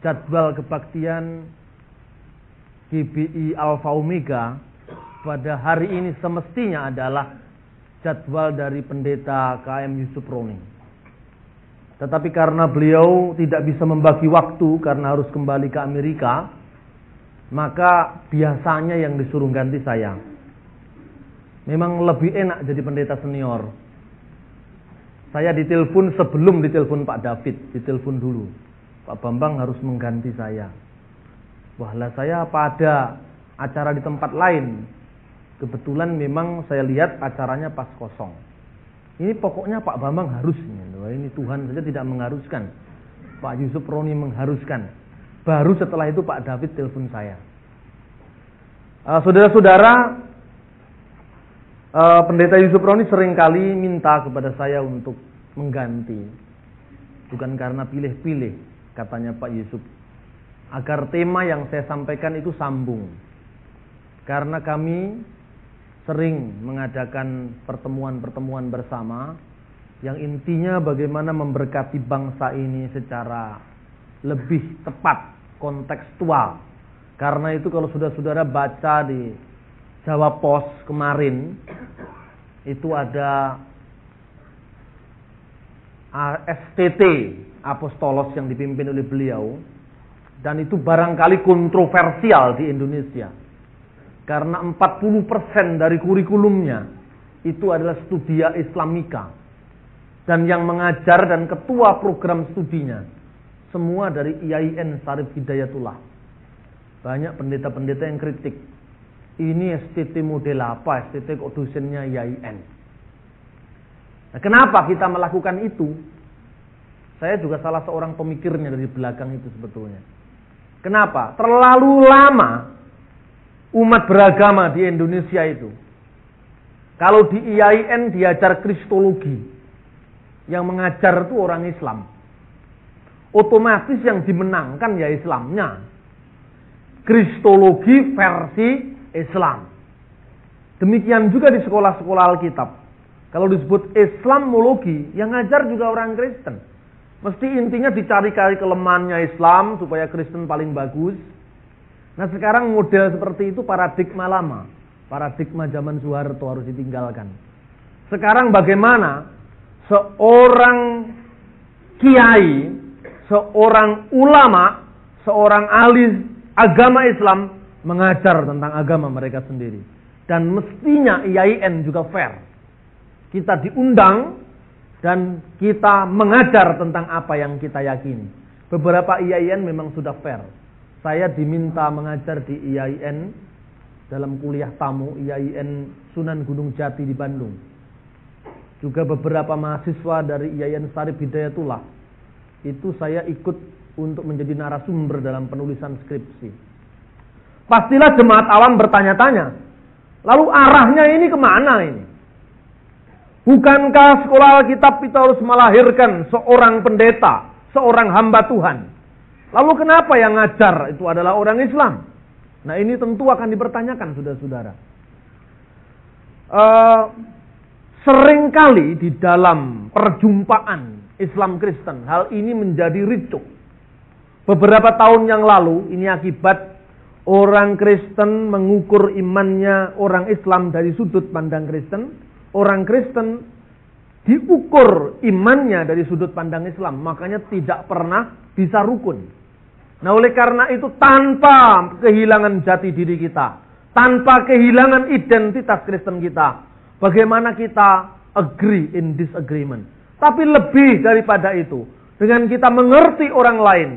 jadwal kebaktian GBI Alfa Omega pada hari ini semestinya adalah jadwal dari pendeta KM Yusuf Roni. Tetapi karena beliau tidak bisa membagi waktu karena harus kembali ke Amerika, maka biasanya yang disuruh ganti saya. Memang lebih enak jadi pendeta senior. Saya ditelepon sebelum ditelepon Pak David, ditelepon dulu. Pak Bambang harus mengganti saya. Wah lah, saya apa ada acara di tempat lain. Kebetulan memang saya lihat acaranya pas kosong. Ini pokoknya Pak Bambang harus. Ini Tuhan saja tidak mengharuskan. Pak Yusuf Roni mengharuskan. Baru setelah itu Pak David telepon saya. Saudara-saudara, pendeta Yusuf Roni seringkali minta kepada saya untuk mengganti. Bukan karena pilih-pilih, katanya Pak Yusuf. Agar tema yang saya sampaikan itu sambung. Karena kami sering mengadakan pertemuan-pertemuan bersama yang intinya bagaimana memberkati bangsa ini secara lebih tepat, kontekstual. Karena itu kalau saudara-saudara baca di Jawa Pos kemarin, itu ada STT Apostolos yang dipimpin oleh beliau, dan itu barangkali kontroversial di Indonesia. Karena 40% dari kurikulumnya itu adalah studia Islamika. Dan yang mengajar dan ketua program studinya semua dari IAIN Syarif Hidayatullah. Banyak pendeta-pendeta yang kritik. Ini STT model apa? STT kok dosennya IAIN. Nah, kenapa kita melakukan itu? Saya juga salah seorang pemikirnya dari belakang itu sebetulnya. Kenapa? Terlalu lama umat beragama di Indonesia itu. Kalau di IAIN diajar kristologi, yang mengajar itu orang Islam, otomatis yang dimenangkan ya Islamnya. Kristologi versi Islam. Demikian juga di sekolah-sekolah Alkitab. Kalau disebut Islamologi, yang ngajar juga orang Kristen. Mesti intinya dicari-cari kelemahannya Islam supaya Kristen paling bagus. Nah sekarang model seperti itu paradigma lama. Paradigma zaman Soeharto harus ditinggalkan. Sekarang bagaimana seorang kiai, seorang ulama, seorang ahli agama Islam mengajar tentang agama mereka sendiri. Dan mestinya IAIN juga fair. Kita diundang dan kita mengajar tentang apa yang kita yakini. Beberapa IAIN memang sudah fair. Saya diminta mengajar di IAIN dalam kuliah tamu IAIN Sunan Gunung Jati di Bandung. Juga beberapa mahasiswa dari IAIN Syarif Hidayatullah. Itu saya ikut untuk menjadi narasumber dalam penulisan skripsi. Pastilah jemaat awam bertanya-tanya, lalu arahnya ini kemana ini? Bukankah sekolah Alkitab kita harus melahirkan seorang pendeta, seorang hamba Tuhan? Lalu kenapa yang ngajar itu adalah orang Islam? Nah ini tentu akan dipertanyakan saudara-saudara. Seringkali di dalam perjumpaan Islam Kristen hal ini menjadi ricuh. Beberapa tahun yang lalu ini akibat orang Kristen mengukur imannya orang Islam dari sudut pandang Kristen. Orang Kristen diukur imannya dari sudut pandang Islam. Makanya tidak pernah bisa rukun. Nah oleh karena itu tanpa kehilangan jati diri kita, tanpa kehilangan identitas Kristen kita, bagaimana kita agree in disagreement. Tapi lebih daripada itu, dengan kita mengerti orang lain,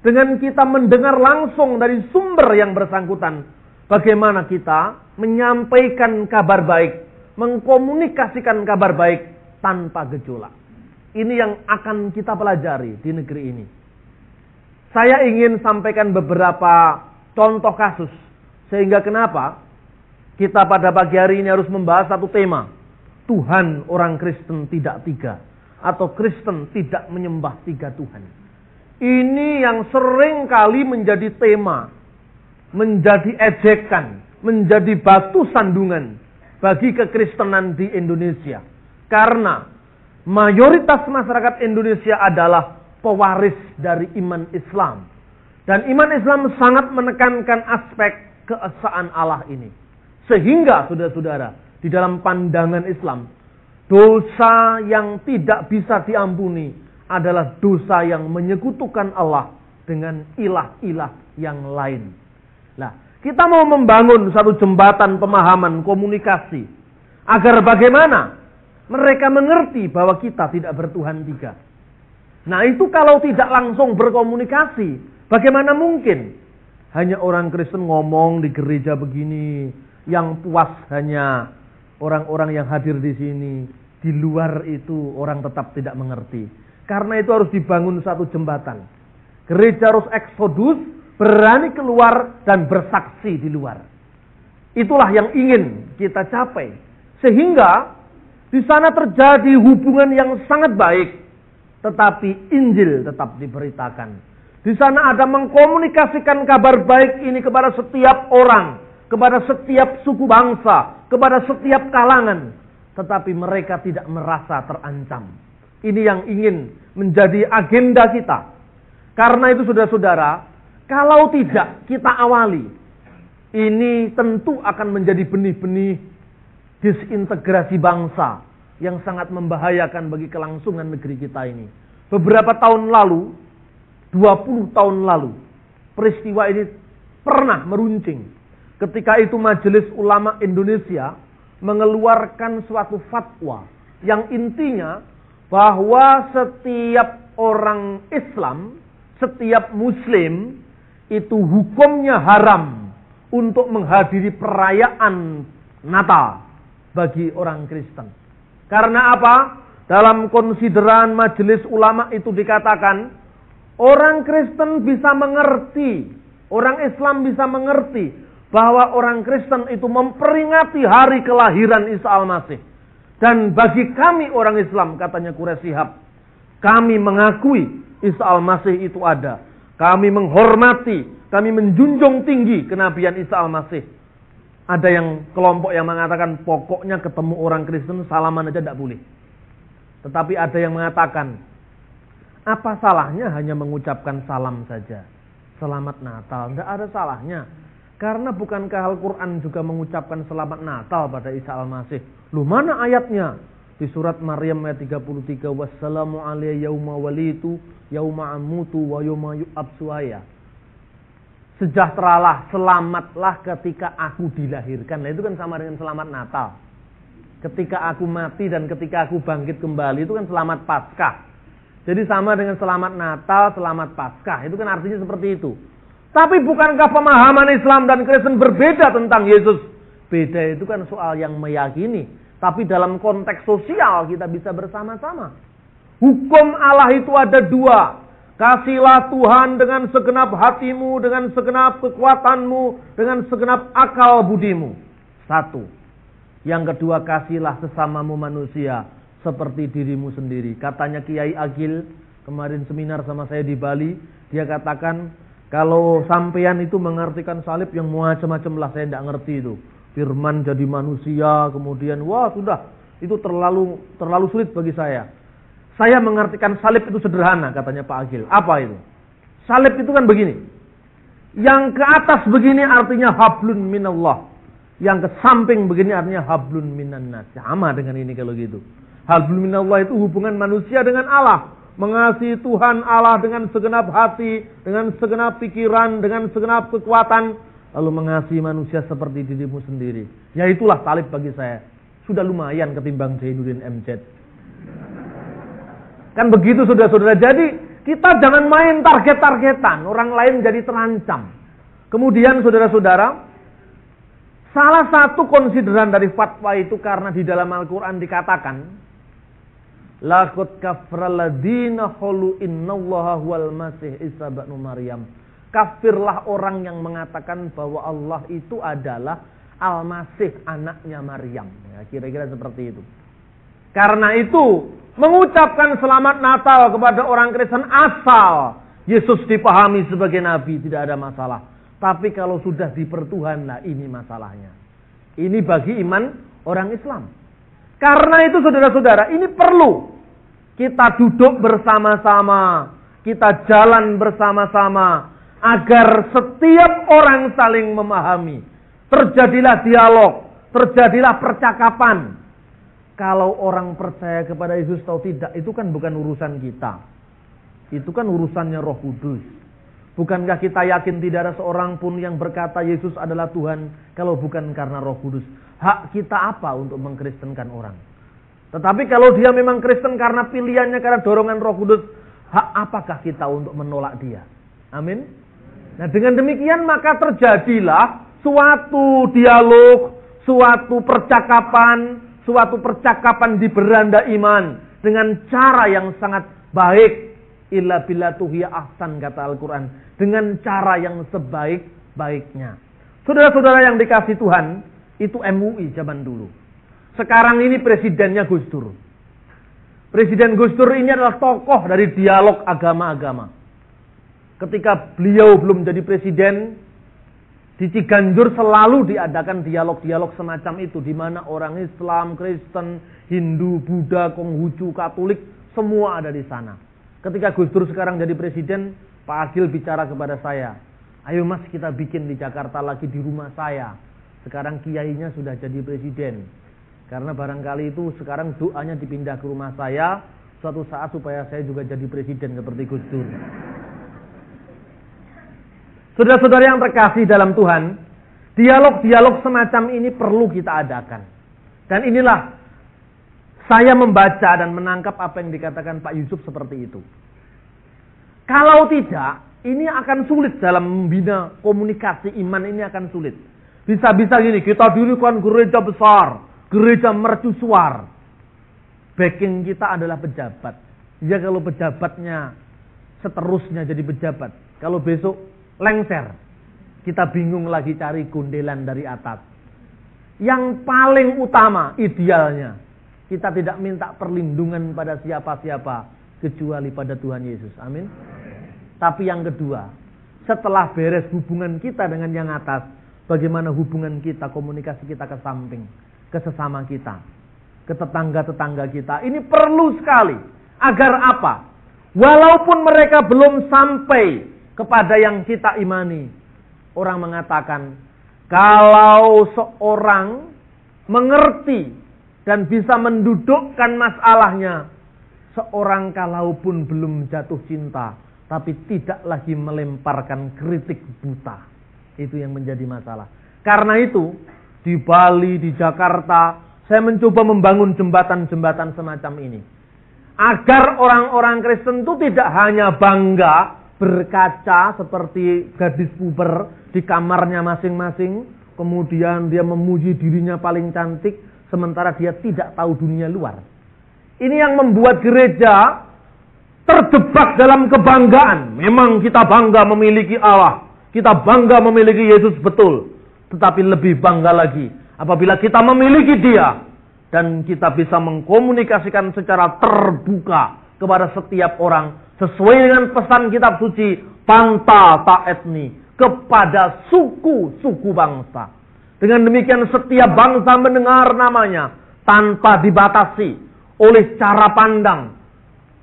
dengan kita mendengar langsung dari sumber yang bersangkutan, bagaimana kita menyampaikan kabar baik, mengkomunikasikan kabar baik tanpa gejolak. Ini yang akan kita pelajari di negeri ini. Saya ingin sampaikan beberapa contoh kasus. Sehingga kenapa kita pada pagi hari ini harus membahas satu tema. Tuhan orang Kristen tidak tiga. Atau Kristen tidak menyembah tiga Tuhan. Ini yang sering kali menjadi tema. Menjadi ejekan. Menjadi batu sandungan bagi kekristenan di Indonesia. Karena mayoritas masyarakat Indonesia adalah pewaris dari iman Islam. Dan iman Islam sangat menekankan aspek keesaan Allah ini. Sehingga saudara-saudara, di dalam pandangan Islam, dosa yang tidak bisa diampuni adalah dosa yang menyekutukan Allah dengan ilah-ilah yang lain. Nah, kita mau membangun satu jembatan pemahaman komunikasi agar bagaimana mereka mengerti bahwa kita tidak bertuhan tiga. Nah, itu kalau tidak langsung berkomunikasi, bagaimana mungkin? Hanya orang Kristen ngomong di gereja begini, yang puas hanya orang-orang yang hadir di sini. Di luar itu orang tetap tidak mengerti. Karena itu harus dibangun satu jembatan. Gereja harus eksodus, berani keluar dan bersaksi di luar. Itulah yang ingin kita capai. Sehingga di sana terjadi hubungan yang sangat baik. Tetapi Injil tetap diberitakan. Di sana ada mengkomunikasikan kabar baik ini kepada setiap orang, kepada setiap suku bangsa, kepada setiap kalangan. Tetapi mereka tidak merasa terancam. Ini yang ingin menjadi agenda kita. Karena itu saudara-saudara, kalau tidak kita awali, ini tentu akan menjadi benih-benih disintegrasi bangsa yang sangat membahayakan bagi kelangsungan negeri kita ini. Beberapa tahun lalu, 20 tahun lalu, peristiwa ini pernah meruncing. Ketika itu Majelis Ulama Indonesia mengeluarkan suatu fatwa yang intinya bahwa setiap orang Islam, setiap Muslim itu hukumnya haram untuk menghadiri perayaan Natal bagi orang Kristen. Karena apa? Dalam konsideran Majelis Ulama itu dikatakan orang Kristen bisa mengerti, orang Islam bisa mengerti bahwa orang Kristen itu memperingati hari kelahiran Isa Al-Masih. Dan bagi kami orang Islam, katanya Quraisy Shihab, kami mengakui Isa Al-Masih itu ada. Kami menghormati, kami menjunjung tinggi kenabian Isa Al-Masih. Ada yang kelompok yang mengatakan pokoknya ketemu orang Kristen salaman aja tidak boleh. Tetapi ada yang mengatakan, apa salahnya hanya mengucapkan salam saja? Selamat Natal, tidak ada salahnya. Karena bukankah Al-Quran juga mengucapkan selamat Natal pada Isa Al-Masih? Lu mana ayatnya? Di surat Maryam ayat 33, wassalamu alayya yauma walitu, yauma amutu, wa yauma yub'atsu. Sejahteralah, selamatlah ketika aku dilahirkan. Nah, itu kan sama dengan selamat Natal. Ketika aku mati dan ketika aku bangkit kembali, itu kan selamat Paskah. Jadi sama dengan selamat Natal, selamat Paskah. Itu kan artinya seperti itu. Tapi bukankah pemahaman Islam dan Kristen berbeda tentang Yesus? Beda itu kan soal yang meyakini. Tapi dalam konteks sosial kita bisa bersama-sama. Hukum Allah itu ada dua. Kasihlah Tuhan dengan segenap hatimu, dengan segenap kekuatanmu, dengan segenap akal budimu. Satu. Yang kedua, kasihlah sesamamu manusia seperti dirimu sendiri. Katanya Kiai Agil, kemarin seminar sama saya di Bali, dia katakan, kalau sampean itu mengartikan salib yang macam-macam lah, saya tidak ngerti itu. Firman jadi manusia, kemudian wah sudah, itu terlalu sulit bagi saya. Saya mengartikan salib itu sederhana, katanya Pak Agil. Apa itu? Salib itu kan begini. Yang ke atas begini artinya hablun minallah. Yang ke samping begini artinya hablun minan nas. Sama dengan ini kalau gitu. Hablun minallah itu hubungan manusia dengan Allah. Mengasihi Tuhan Allah dengan segenap hati, dengan segenap pikiran, dengan segenap kekuatan. Lalu mengasihi manusia seperti dirimu sendiri. Ya itulah salib bagi saya. Sudah lumayan ketimbang Zainuddin MZ. Kan begitu saudara-saudara. Jadi kita jangan main target-targetan. Orang lain jadi terancam. Kemudian saudara-saudara, salah satu konsideran dari fatwa itu karena di dalam Al-Quran dikatakan, laqad kafara alladziina qalu innallaha huwal masih Isa ibnu Maryam. Kafirlah orang yang mengatakan bahwa Allah itu adalah Al-Masih, anaknya Maryam. Ya, kira-kira seperti itu. Karena itu, mengucapkan selamat Natal kepada orang Kristen asal Yesus dipahami sebagai nabi tidak ada masalah. Tapi kalau sudah dipertuhan, nah ini masalahnya. Ini bagi iman orang Islam. Karena itu saudara-saudara, ini perlu kita duduk bersama-sama, kita jalan bersama-sama, agar setiap orang saling memahami. Terjadilah dialog, terjadilah percakapan. Kalau orang percaya kepada Yesus atau tidak, itu kan bukan urusan kita. Itu kan urusannya Roh Kudus. Bukankah kita yakin tidak ada seorang pun yang berkata Yesus adalah Tuhan kalau bukan karena Roh Kudus? Hak kita apa untuk mengkristenkan orang? Tetapi kalau dia memang Kristen karena pilihannya, karena dorongan Roh Kudus, hak apakah kita untuk menolak dia? Amin. Nah, dengan demikian maka terjadilah suatu dialog, suatu percakapan di beranda iman dengan cara yang sangat baik. Illa billatuhiya ahsan, kata Al-Quran, dengan cara yang sebaik-baiknya. Saudara-saudara yang dikasih Tuhan, itu MUI zaman dulu. Sekarang ini presidennya Gus Dur. Presiden Gus Dur ini adalah tokoh dari dialog agama-agama. Ketika beliau belum jadi presiden, di Ciganjur selalu diadakan dialog-dialog semacam itu, di mana orang Islam, Kristen, Hindu, Buddha, Konghucu, Katolik, semua ada di sana. Ketika Gus Dur sekarang jadi presiden, Pak Agil bicara kepada saya, ayo mas kita bikin di Jakarta lagi di rumah saya. Sekarang kiainya sudah jadi presiden. Karena barangkali itu sekarang doanya dipindah ke rumah saya, suatu saat supaya saya juga jadi presiden seperti Gus Dur. Saudara-saudara yang terkasih dalam Tuhan, dialog-dialog semacam ini perlu kita adakan. Dan inilah saya membaca dan menangkap apa yang dikatakan Pak Yusuf seperti itu. Kalau tidak, ini akan sulit dalam membina komunikasi iman, ini akan sulit. Bisa-bisa gini, kita dirikan gereja besar, gereja mercusuar. Backing kita adalah pejabat. Ya kalau pejabatnya seterusnya jadi pejabat. Kalau besok lengser, kita bingung lagi cari gondelan dari atas. Yang paling utama, idealnya, kita tidak minta perlindungan pada siapa-siapa kecuali pada Tuhan Yesus. Amin. Tapi yang kedua, setelah beres hubungan kita dengan yang atas, bagaimana hubungan kita, komunikasi kita ke samping, ke sesama kita, ke tetangga-tetangga kita. Ini perlu sekali. Agar apa? Walaupun mereka belum sampai kepada yang kita imani. Orang mengatakan, kalau seorang mengerti dan bisa mendudukkan masalahnya, seorang kalaupun belum jatuh cinta, tapi tidak lagi melemparkan kritik buta. Itu yang menjadi masalah. Karena itu, di Bali, di Jakarta, saya mencoba membangun jembatan-jembatan semacam ini. Agar orang-orang Kristen itu tidak hanya bangga berkaca seperti gadis puber di kamarnya masing-masing, kemudian dia memuji dirinya paling cantik, sementara dia tidak tahu dunia luar. Ini yang membuat gereja terjebak dalam kebanggaan. Memang kita bangga memiliki Allah, kita bangga memiliki Yesus betul. Tetapi lebih bangga lagi apabila kita memiliki Dia dan kita bisa mengkomunikasikan secara terbuka kepada setiap orang sesuai dengan pesan kitab suci, panta ta etni, kepada suku-suku bangsa. Dengan demikian setiap bangsa mendengar namanya tanpa dibatasi oleh cara pandang,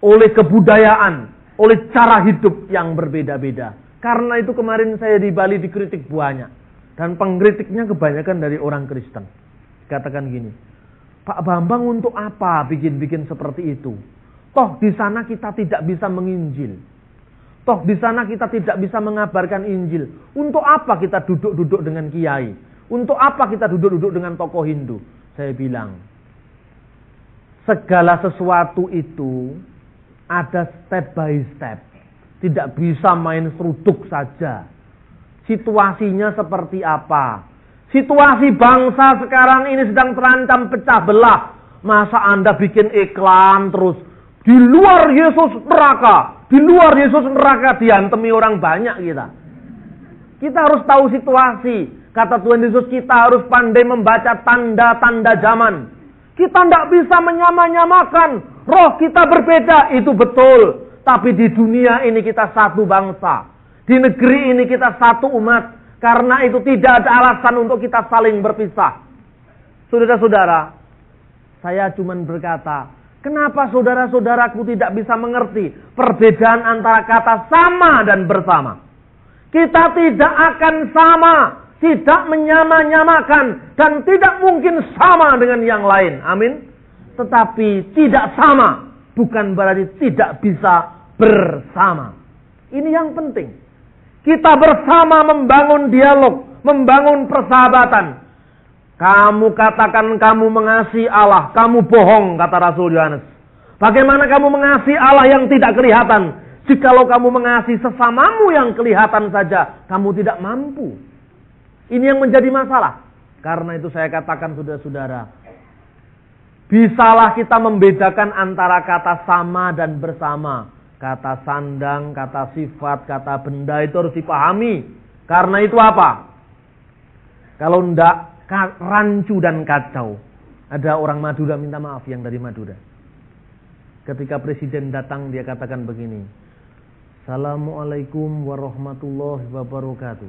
oleh kebudayaan, oleh cara hidup yang berbeda-beda. Karena itu kemarin saya di Bali dikritik banyak. Dan pengkritiknya kebanyakan dari orang Kristen. Katakan gini, Pak Bambang untuk apa bikin-bikin seperti itu? Toh di sana kita tidak bisa menginjil. Toh di sana kita tidak bisa mengabarkan Injil. Untuk apa kita duduk-duduk dengan kiai? Untuk apa kita duduk-duduk dengan tokoh Hindu? Saya bilang, segala sesuatu itu ada step by step. Tidak bisa main seruduk saja. Situasinya seperti apa? Situasi bangsa sekarang ini sedang terancam pecah belah. Masa Anda bikin iklan terus, di luar Yesus neraka, di luar Yesus neraka, diantemi orang banyak kita. Kita harus tahu situasi. Kata Tuhan Yesus, kita harus pandai membaca tanda-tanda zaman. Kita tidak bisa menyamakan. Roh kita berbeda, itu betul. Tapi di dunia ini kita satu bangsa. Di negeri ini kita satu umat. Karena itu tidak ada alasan untuk kita saling berpisah. Saudara-saudara, saya cuma berkata, kenapa saudara-saudaraku tidak bisa mengerti perbedaan antara kata sama dan bersama? Kita tidak akan sama, tidak menyama-nyamakan, dan tidak mungkin sama dengan yang lain. Amin. Tetapi tidak sama bukan berarti tidak bisa bersama. Ini yang penting. Kita bersama membangun dialog, membangun persahabatan. Kamu katakan kamu mengasihi Allah, kamu bohong, kata Rasul Yohanes. Bagaimana kamu mengasihi Allah yang tidak kelihatan? Jikalau kamu mengasihi sesamamu yang kelihatan saja, kamu tidak mampu. Ini yang menjadi masalah. Karena itu saya katakan saudara-saudara, bisalah kita membedakan antara kata sama dan bersama. Kata sandang, kata sifat, kata benda itu harus dipahami. Karena itu apa? Kalau enggak, rancu dan kacau. Ada orang Madura, minta maaf yang dari Madura. Ketika presiden datang, dia katakan begini. Assalamualaikum warahmatullahi wabarakatuh.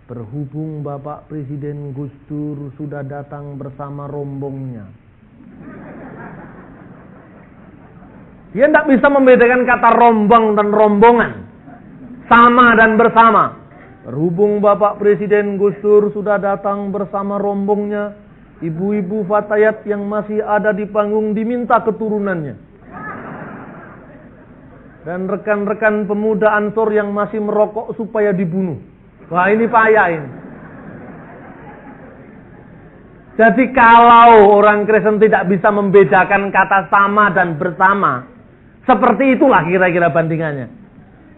Berhubung Bapak Presiden Gus Dur sudah datang bersama rombongnya. Dia tidak bisa membedakan kata rombong dan rombongan. Sama dan bersama. Berhubung Bapak Presiden Gus Dur sudah datang bersama rombongnya, ibu-ibu fatayat yang masih ada di panggung diminta keturunannya. Dan rekan-rekan pemuda Ansor yang masih merokok supaya dibunuh. Wah, ini payah ini. Jadi kalau orang Kristen tidak bisa membedakan kata sama dan bersama, seperti itulah kira-kira bandingannya.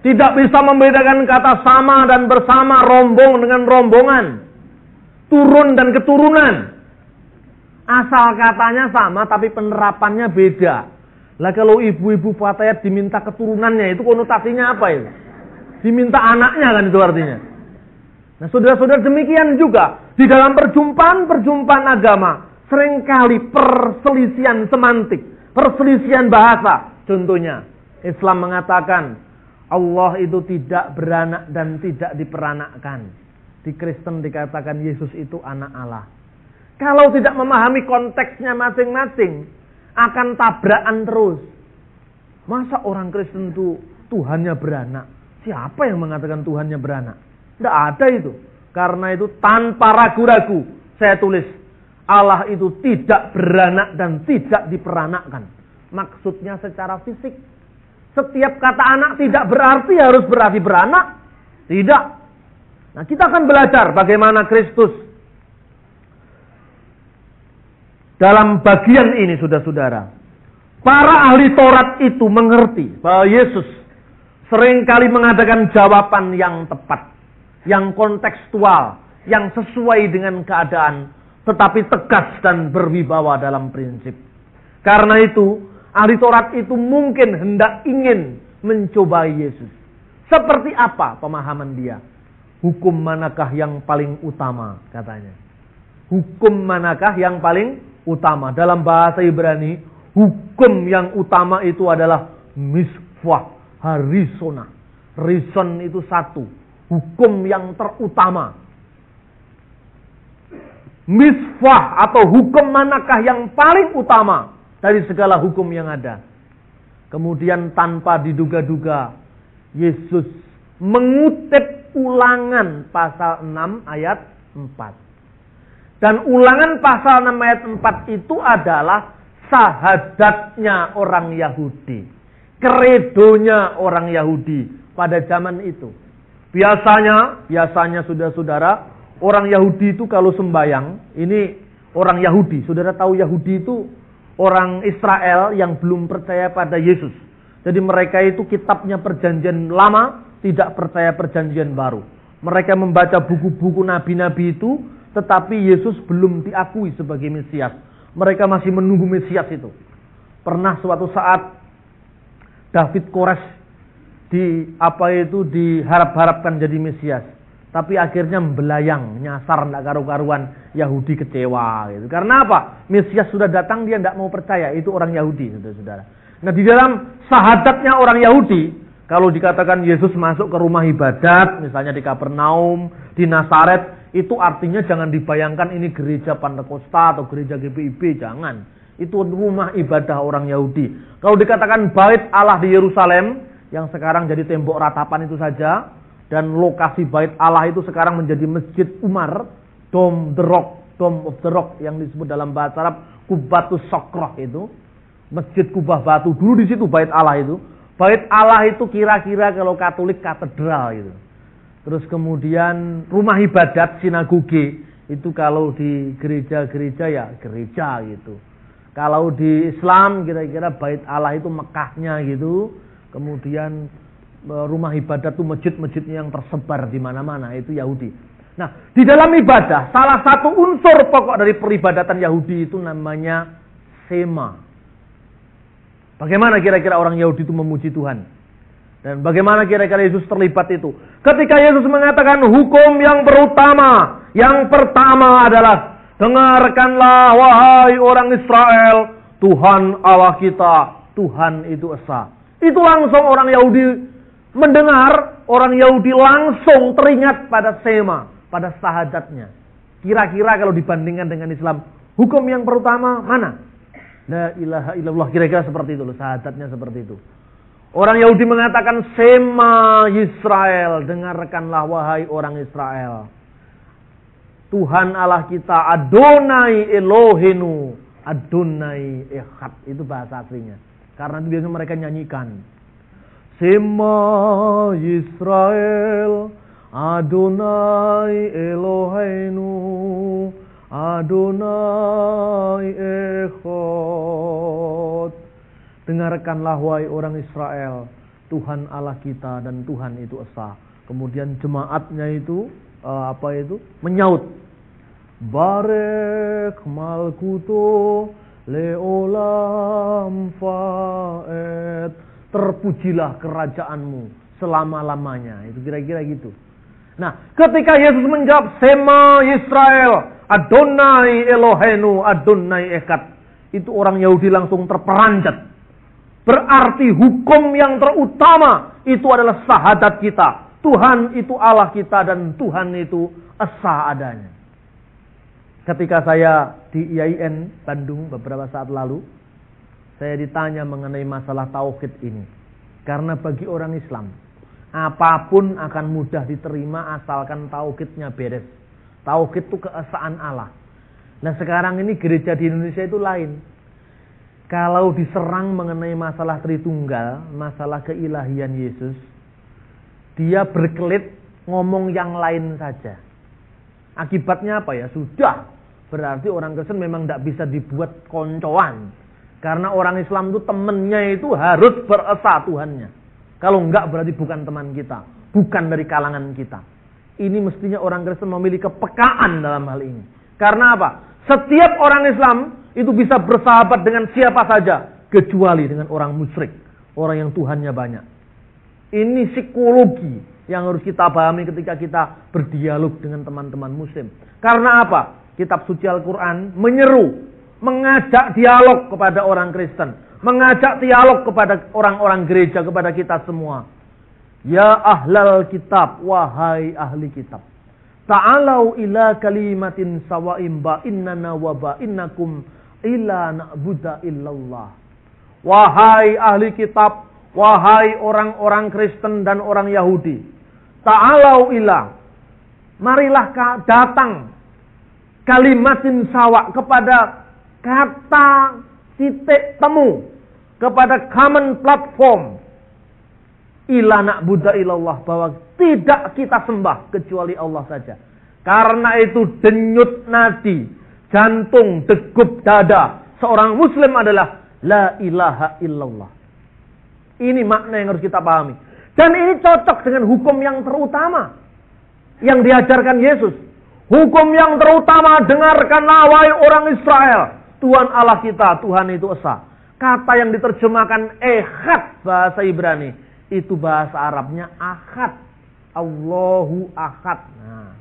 Tidak bisa membedakan kata sama dan bersama, rombong dengan rombongan, turun dan keturunan. Asal katanya sama tapi penerapannya beda. Lah kalau ibu-ibu fatayat diminta keturunannya, itu konotasinya apa itu? Diminta anaknya kan itu artinya. Nah saudara-saudara, demikian juga di dalam perjumpaan agama seringkali perselisihan semantik, perselisihan bahasa. Contohnya, Islam mengatakan Allah itu tidak beranak dan tidak diperanakkan. Di Kristen dikatakan Yesus itu anak Allah. Kalau tidak memahami konteksnya masing-masing, akan tabrakan terus. Masa orang Kristen itu Tuhannya beranak? Siapa yang mengatakan Tuhannya beranak? Tidak ada itu. Karena itu tanpa ragu-ragu saya tulis, Allah itu tidak beranak dan tidak diperanakkan. Maksudnya secara fisik. Setiap kata anak tidak berarti harus berarti beranak. Tidak. Nah, kita akan belajar bagaimana Kristus dalam bagian ini, saudara-saudara. Para ahli Taurat itu mengerti bahwa Yesus seringkali mengadakan jawaban yang tepat, yang kontekstual, yang sesuai dengan keadaan, tetapi tegas dan berwibawa dalam prinsip. Karena itu, ahli Taurat itu mungkin hendak ingin mencobai Yesus. Seperti apa pemahaman dia? Hukum manakah yang paling utama, katanya. Hukum manakah yang paling utama? Dalam bahasa Ibrani, hukum yang utama itu adalah misvah, harisona. Rison itu satu. Hukum yang terutama. Misvah atau hukum manakah yang paling utama dari segala hukum yang ada. Kemudian tanpa diduga-duga, Yesus mengutip Ulangan pasal 6 ayat 4. Dan Ulangan pasal 6 ayat 4 itu adalah sahadatnya orang Yahudi. Kredonya orang Yahudi pada zaman itu. Biasanya saudara-saudara, orang Yahudi itu kalau sembayang, ini orang Yahudi. Saudara tahu Yahudi itu orang Israel yang belum percaya pada Yesus. Jadi mereka itu kitabnya perjanjian lama, tidak percaya perjanjian baru. Mereka membaca buku-buku nabi-nabi itu, tetapi Yesus belum diakui sebagai Mesias. Mereka masih menunggu Mesias itu. Pernah suatu saat David Kores diharap-harapkan jadi Mesias. Tapi akhirnya belayang, nyasar, tidak karu-karuan, Yahudi kecewa gitu. Karena apa? Mesias sudah datang, dia tidak mau percaya. Itu orang Yahudi, saudara-saudara. Nah, di dalam sahadatnya orang Yahudi, kalau dikatakan Yesus masuk ke rumah ibadat, misalnya di Kapernaum, di Nazaret, itu artinya jangan dibayangkan ini gereja Pantekosta atau gereja GPIB, jangan. Itu rumah ibadah orang Yahudi. Kalau dikatakan bait Allah di Yerusalem, yang sekarang jadi tembok ratapan itu saja, Dan lokasi bait Allah itu sekarang menjadi Masjid Umar, Dome of the Rock yang disebut dalam bahasa Arab Qubatus Sokroh itu. Masjid Kubah Batu. Dulu di situ bait Allah itu. Bait Allah itu kira-kira kalau Katolik katedral gitu. Terus kemudian rumah ibadat sinagoge itu kalau di gereja-gereja ya gereja gitu. Kalau di Islam kira-kira bait Allah itu Mekahnya gitu. Kemudian rumah ibadat itu masjid-masjidnya yang tersebar di mana-mana itu Yahudi. Nah, di dalam ibadah salah satu unsur pokok dari peribadatan Yahudi itu namanya sema. Bagaimana kira-kira orang Yahudi itu memuji Tuhan? Dan bagaimana kira-kira Yesus terlibat itu? Ketika Yesus mengatakan hukum yang pertama adalah dengarkanlah wahai orang Israel, Tuhan Allah kita, Tuhan itu esa. Itu langsung orang Yahudi mendengar, orang Yahudi langsung teringat pada sema, pada sahadatnya. Kira-kira kalau dibandingkan dengan Islam, hukum yang pertama mana? La ilaha illallah, kira-kira seperti itu loh, sahadatnya seperti itu. Orang Yahudi mengatakan Sema Yisrael, dengarkanlah wahai orang Israel. Tuhan Allah kita Adonai Elohenu, Adonai Echad, itu bahasa aslinya. Karena itu biasanya mereka nyanyikan Sema Yisrael, Adonai Elohenu, Adonai Echad. Dengarkanlah wahai orang Israel, Tuhan Allah kita dan Tuhan itu esa. Kemudian jemaatnya itu menyaut, Barek malkuto leolam faed. Terpujilah kerajaanmu selama-lamanya. Itu kira-kira gitu. Nah, ketika Yesus menjawab Sema Yisrael, Adonai Elohenu, Adonai Echad, itu orang Yahudi langsung terperanjat. Berarti hukum yang terutama itu adalah syahadat kita. Tuhan itu Allah kita dan Tuhan itu esa adanya. Ketika saya di IAIN Bandung beberapa saat lalu, saya ditanya mengenai masalah tauhid ini. Karena bagi orang Islam, apapun akan mudah diterima asalkan tauhidnya beres. Tauhid itu keesaan Allah. Nah sekarang ini gereja di Indonesia itu lain. Kalau diserang mengenai masalah Tritunggal, masalah keilahian Yesus, dia berkelit ngomong yang lain saja. Akibatnya apa ya? Sudah. Berarti orang Kristen memang tidak bisa dibuat koncoan. Karena orang Islam itu temennya itu harus beresa Tuhannya. Kalau enggak berarti bukan teman kita. Bukan dari kalangan kita. Ini mestinya orang Kristen memiliki kepekaan dalam hal ini. Karena apa? Setiap orang Islam itu bisa bersahabat dengan siapa saja. Kecuali dengan orang musyrik. Orang yang Tuhannya banyak. Ini psikologi yang harus kita pahami ketika kita berdialog dengan teman-teman muslim. Karena apa? Kitab suci Al-Quran menyeru, mengajak dialog kepada orang Kristen, mengajak dialog kepada orang-orang gereja, kepada kita semua. Ya ahlal kitab, wahai ahli kitab, ta'alau ila kalimatin sawa'im ba'innana wa ba'innakum ila na'buda illallah. Wahai ahli kitab, wahai orang-orang Kristen dan orang Yahudi, ta'alau ila, marilah datang kalimatin sawa, kepada kata titik temu, kepada common platform, ila na'budu illallah, bahwa tidak kita sembah kecuali Allah saja. Karena itu denyut nadi, jantung, degup dada seorang muslim adalah la ilaha illallah. Ini makna yang harus kita pahami. Dan ini cocok dengan hukum yang terutama yang diajarkan Yesus. Hukum yang terutama, dengarkanlah wahai orang Israel, Tuhan Allah kita, Tuhan itu esa. Kata yang diterjemahkan Echad bahasa Ibrani, itu bahasa Arabnya Ahad. Allahu Ahad. Nah.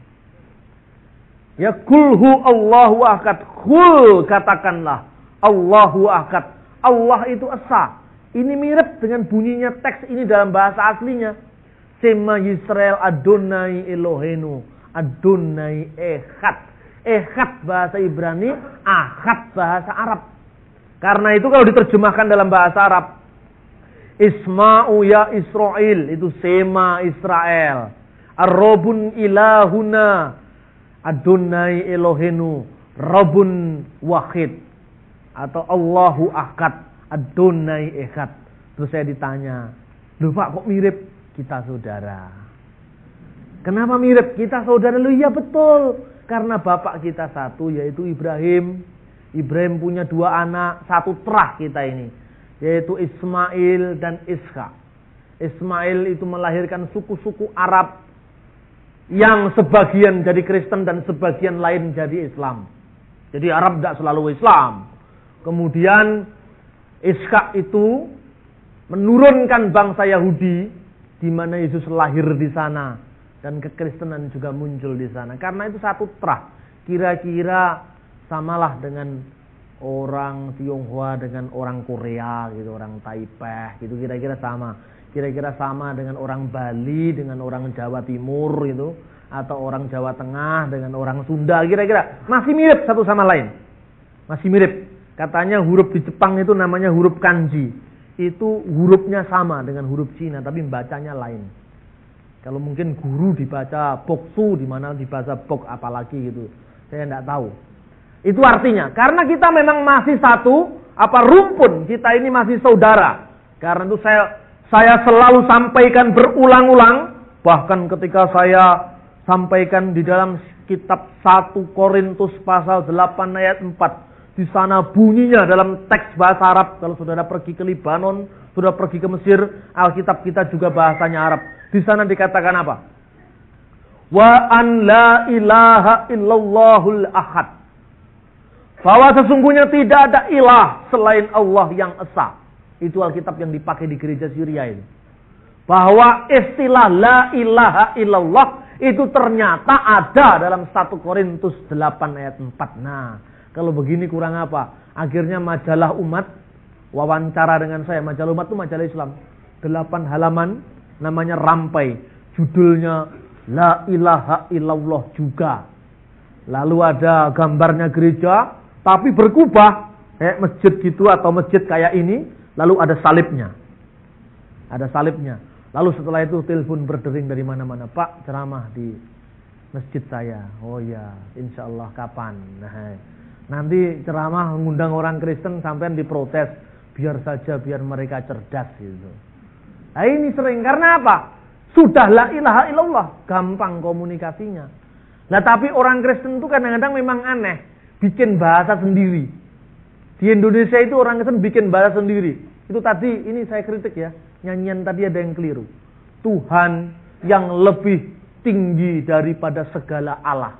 Ya kulhu Allahu Ahad. Kul, katakanlah Allahu Ahad. Allah itu esa. Ini mirip dengan bunyinya teks ini dalam bahasa aslinya. Sema Yisrael Adonai Elohenu, Adonai Echad. Echad bahasa Ibrani, Ahad bahasa Arab. Karena itu kalau diterjemahkan dalam bahasa Arab, Isma'u ya Israel, itu Sema Israel. Ar-Rabbun ilahuna Adonai Elohenu Rabbun wahid. Atau Allahu Ahad Adonai Echad. Terus saya ditanya, "Loh Pak, kok mirip?" Kita saudara. Kenapa mirip? Kita saudara. Loh iya betul. Karena bapak kita satu, yaitu Ibrahim. Ibrahim punya 2 anak, satu terah kita ini, yaitu Ismail dan Ishak. Ismail itu melahirkan suku-suku Arab yang sebagian jadi Kristen dan sebagian lain jadi Islam. Jadi Arab tidak selalu Islam. Kemudian Ishak itu menurunkan bangsa Yahudi, di mana Yesus lahir di sana, dan kekristenan juga muncul di sana. Karena itu satu terah, kira-kira samalah dengan orang Tionghoa dengan orang Korea gitu, orang Taipei gitu, kira-kira sama. Kira-kira sama dengan orang Bali dengan orang Jawa Timur gitu, atau orang Jawa Tengah dengan orang Sunda, kira-kira masih mirip satu sama lain. Masih mirip. Katanya huruf di Jepang itu namanya huruf kanji. Itu hurufnya sama dengan huruf Cina, tapi bacanya lain. Kalau mungkin guru dibaca boksu, di mana dibaca bok apalagi gitu. Saya tidak tahu. Itu artinya, karena kita memang masih satu, rumpun, kita ini masih saudara. Karena itu saya selalu sampaikan berulang-ulang, bahkan ketika saya sampaikan di dalam kitab 1 Korintus pasal 8 ayat 4. Di sana bunyinya dalam teks bahasa Arab. Kalau saudara pergi ke Libanon, sudah pergi ke Mesir, Alkitab kita juga bahasanya Arab. Di sana dikatakan apa? Wa an la ilaha illallahul ahad. Bahwa sesungguhnya tidak ada ilah selain Allah yang esa. Itu Alkitab yang dipakai di gereja Syria itu. Bahwa istilah la ilaha illallah itu ternyata ada dalam 1 Korintus 8 ayat 4. Nah, kalau begini kurang apa? Akhirnya majalah umat wawancara dengan saya. Majalah umat itu majalah Islam. 8 halaman, namanya Rampai. Judulnya La ilaha illallah juga. Lalu ada gambarnya gereja, tapi berkubah. Kayak masjid gitu atau masjid kayak ini. Lalu ada salibnya. Ada salibnya. Lalu setelah itu telepon berdering dari mana-mana. Pak, ceramah di masjid saya. Oh ya, insya Allah kapan? Nah, nanti ceramah mengundang orang Kristen sampai diprotes. Biar saja, biar mereka cerdas gitu. Nah ini sering, karena apa? Sudah la ilaha illallah, gampang komunikasinya. Nah tapi orang Kristen itu kadang-kadang memang aneh, bikin bahasa sendiri. Di Indonesia itu orang Kristen bikin bahasa sendiri. Itu tadi, ini saya kritik ya, nyanyian tadi ada yang keliru. Tuhan yang lebih tinggi daripada segala Allah.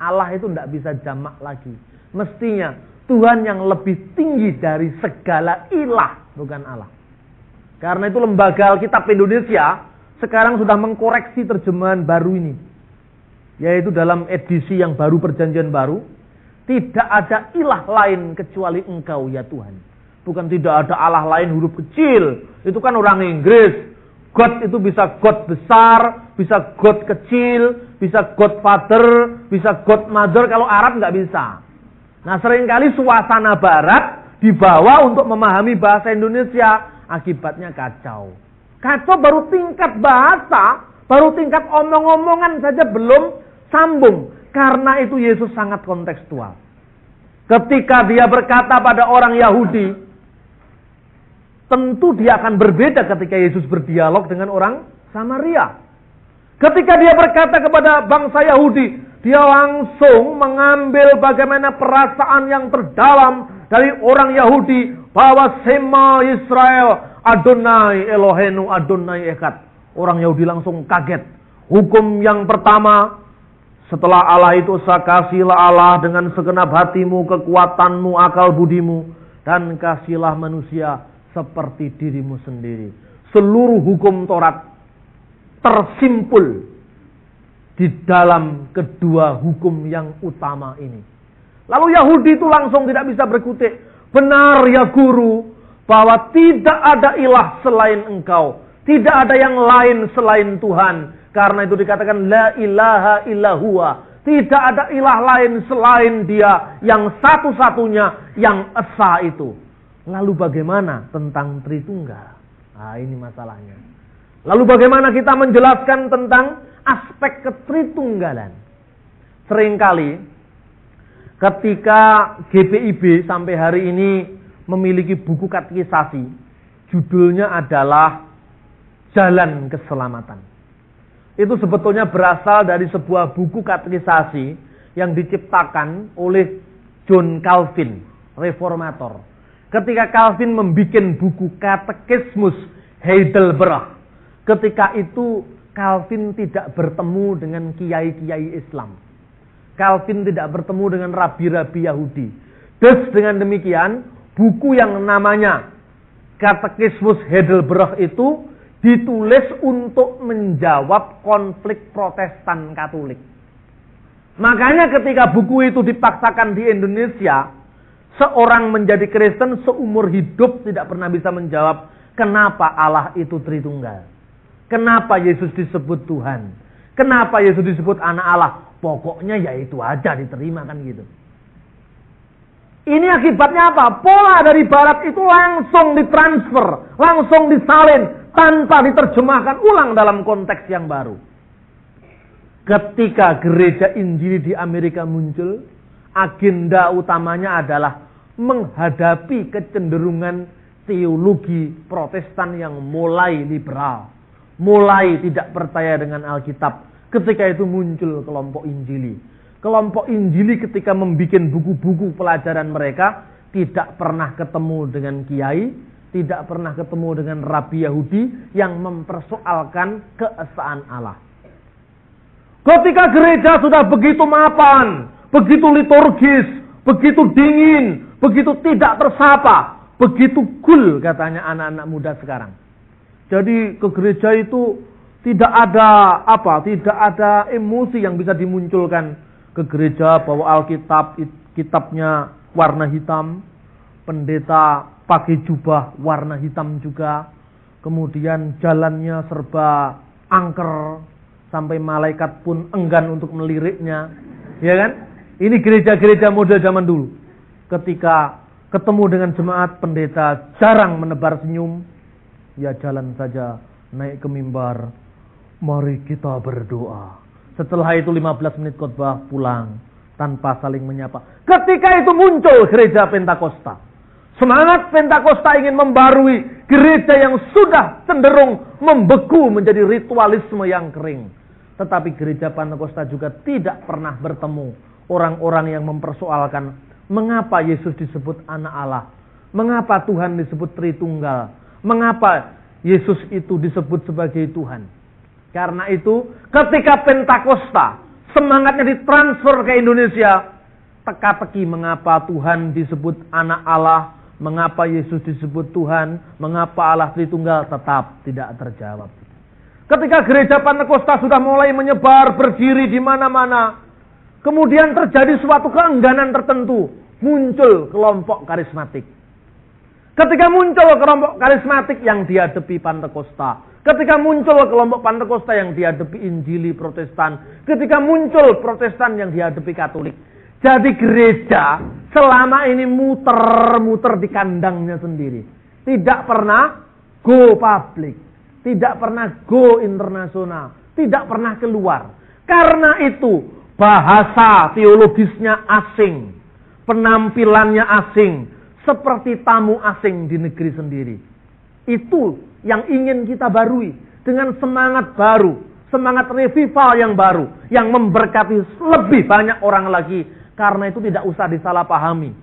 Allah itu tidak bisa jamak lagi. Mestinya Tuhan yang lebih tinggi dari segala ilah, bukan Allah. Karena itu lembaga Alkitab Indonesia sekarang sudah mengkoreksi terjemahan baru ini. Yaitu dalam edisi yang baru, perjanjian baru. Tidak ada ilah lain kecuali Engkau ya Tuhan. Bukan tidak ada Allah lain huruf kecil. Itu kan orang Inggris. God itu bisa God besar, bisa God kecil, bisa God Father, bisa God Mother. Kalau Arab nggak bisa. Nah seringkali suasana barat dibawa untuk memahami bahasa Indonesia. Akibatnya kacau. Kacau baru tingkat bahasa, baru tingkat omong-omongan saja belum sambung. Karena itu Yesus sangat kontekstual. Ketika dia berkata pada orang Yahudi, tentu dia akan berbeda ketika Yesus berdialog dengan orang Samaria. Ketika dia berkata kepada bangsa Yahudi, dia langsung mengambil bagaimana perasaan yang terdalam dari orang Yahudi, bahwa Sema Israel, Adonai Elohenu, Adonai Echad. Orang Yahudi langsung kaget. Hukum yang pertama, setelah Allah itu esa, kasihlah Allah dengan segenap hatimu, kekuatanmu, akal budimu, dan kasihlah manusia seperti dirimu sendiri. Seluruh hukum Taurat tersimpul di dalam kedua hukum yang utama ini. Lalu Yahudi itu langsung tidak bisa berkutik. Benar ya guru, bahwa tidak ada ilah selain engkau. Tidak ada yang lain selain Tuhan. Karena itu dikatakan la ilaha illa huwa. Tidak ada ilah lain selain dia yang satu-satunya yang esa itu. Lalu bagaimana tentang Tritunggal? Nah ini masalahnya. Lalu bagaimana kita menjelaskan tentang aspek ketritunggalan. Seringkali ketika GPIB sampai hari ini memiliki buku katekisasi, judulnya adalah Jalan Keselamatan. Itu sebetulnya berasal dari sebuah buku katekisasi yang diciptakan oleh John Calvin, reformator. Ketika Calvin membuat buku Katekismus Heidelberg, ketika itu Calvin tidak bertemu dengan kiai-kiai Islam. Calvin tidak bertemu dengan rabi-rabi Yahudi. Terus dengan demikian, buku yang namanya Katekismus Heidelberg itu ditulis untuk menjawab konflik Protestan Katolik. Makanya ketika buku itu dipaksakan di Indonesia, seorang menjadi Kristen seumur hidup tidak pernah bisa menjawab kenapa Allah itu Tritunggal. Kenapa Yesus disebut Tuhan? Kenapa Yesus disebut anak Allah? Pokoknya ya itu aja, diterima kan gitu. Ini akibatnya apa? Pola dari barat itu langsung ditransfer, langsung disalin tanpa diterjemahkan ulang dalam konteks yang baru. Ketika gereja Injili di Amerika muncul, agenda utamanya adalah menghadapi kecenderungan teologi Protestan yang mulai liberal, mulai tidak percaya dengan Alkitab. Ketika itu muncul kelompok Injili. Kelompok Injili ketika membuat buku-buku pelajaran mereka tidak pernah ketemu dengan kiai, tidak pernah ketemu dengan rabi Yahudi yang mempersoalkan keesaan Allah. Ketika gereja sudah begitu mapan, begitu liturgis, begitu dingin, begitu tidak tersapa, begitu cool katanya anak-anak muda sekarang. Jadi ke gereja itu tidak ada tidak ada emosi yang bisa dimunculkan. Ke gereja bawa Alkitab, kitabnya warna hitam, pendeta pakai jubah warna hitam juga, kemudian jalannya serba angker, sampai malaikat pun enggan untuk meliriknya, ya kan? Ini gereja-gereja model zaman dulu. Ketika ketemu dengan jemaat, pendeta jarang menebar senyum, ya jalan saja naik ke mimbar, mari kita berdoa. Setelah itu 15 menit khotbah, pulang tanpa saling menyapa. Ketika itu muncul gereja Pentakosta. Semangat Pentakosta ingin membarui gereja yang sudah cenderung membeku menjadi ritualisme yang kering. Tetapi gereja Pentakosta juga tidak pernah bertemu orang-orang yang mempersoalkan mengapa Yesus disebut anak Allah, mengapa Tuhan disebut Tritunggal, mengapa Yesus itu disebut sebagai Tuhan. Karena itu ketika Pentakosta semangatnya ditransfer ke Indonesia, teka-teki mengapa Tuhan disebut anak Allah, mengapa Yesus disebut Tuhan, mengapa Allah Tritunggal, tetap tidak terjawab. Ketika gereja Pentakosta sudah mulai menyebar berdiri di mana-mana, kemudian terjadi suatu keengganan tertentu, muncul kelompok karismatik. Ketika muncul kelompok karismatik yang dihadapi Pentakosta, ketika muncul kelompok Pentakosta yang dihadapi Injili Protestan, ketika muncul Protestan yang dihadapi Katolik, jadi gereja selama ini muter-muter di kandangnya sendiri, tidak pernah go public, tidak pernah go internasional, tidak pernah keluar. Karena itu bahasa teologisnya asing, penampilannya asing, seperti tamu asing di negeri sendiri. Itu yang ingin kita barui dengan semangat baru, semangat revival yang baru, yang memberkati lebih banyak orang lagi. Karena itu tidak usah disalahpahami.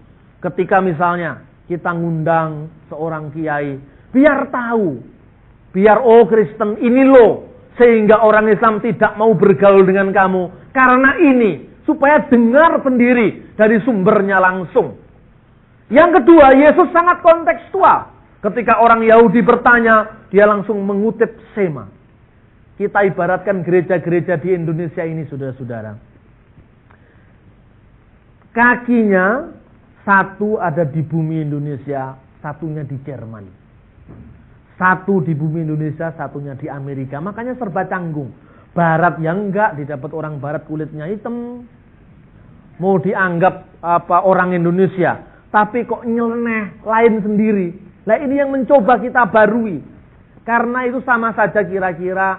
Ketika misalnya kita ngundang seorang kiai, biar tahu, biar Kristen ini loh, sehingga orang Islam tidak mau bergaul dengan kamu. Karena ini, supaya dengar sendiri dari sumbernya langsung. Yang kedua, Yesus sangat kontekstual. Ketika orang Yahudi bertanya, dia langsung mengutip Sema. Kita ibaratkan gereja-gereja di Indonesia ini, saudara-saudara. Kakinya satu ada di bumi Indonesia, satunya di Jerman. Satu di bumi Indonesia, satunya di Amerika. Makanya serba canggung. Barat yang enggak, didapat orang barat kulitnya hitam. Mau dianggap orang Indonesia, tapi kok nyeleneh, lain sendiri. Nah ini yang mencoba kita barui. Karena itu sama saja kira-kira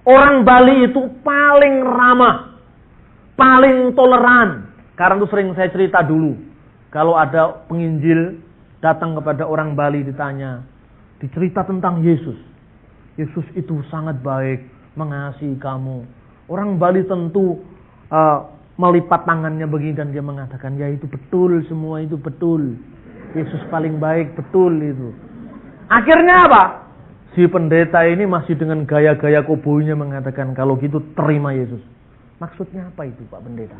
Orang Bali itu paling ramah, paling toleran. Karena itu sering saya cerita dulu. Kalau ada penginjil datang kepada orang Bali ditanya, dicerita tentang Yesus. Yesus itu sangat baik, mengasihi kamu. Orang Bali tentu melipat tangannya begini dan dia mengatakan, ya itu betul, semua itu betul. Yesus paling baik, betul itu. Akhirnya apa? Si pendeta ini masih dengan gaya-gaya koboinya mengatakan, kalau gitu terima Yesus. Maksudnya apa itu Pak Pendeta?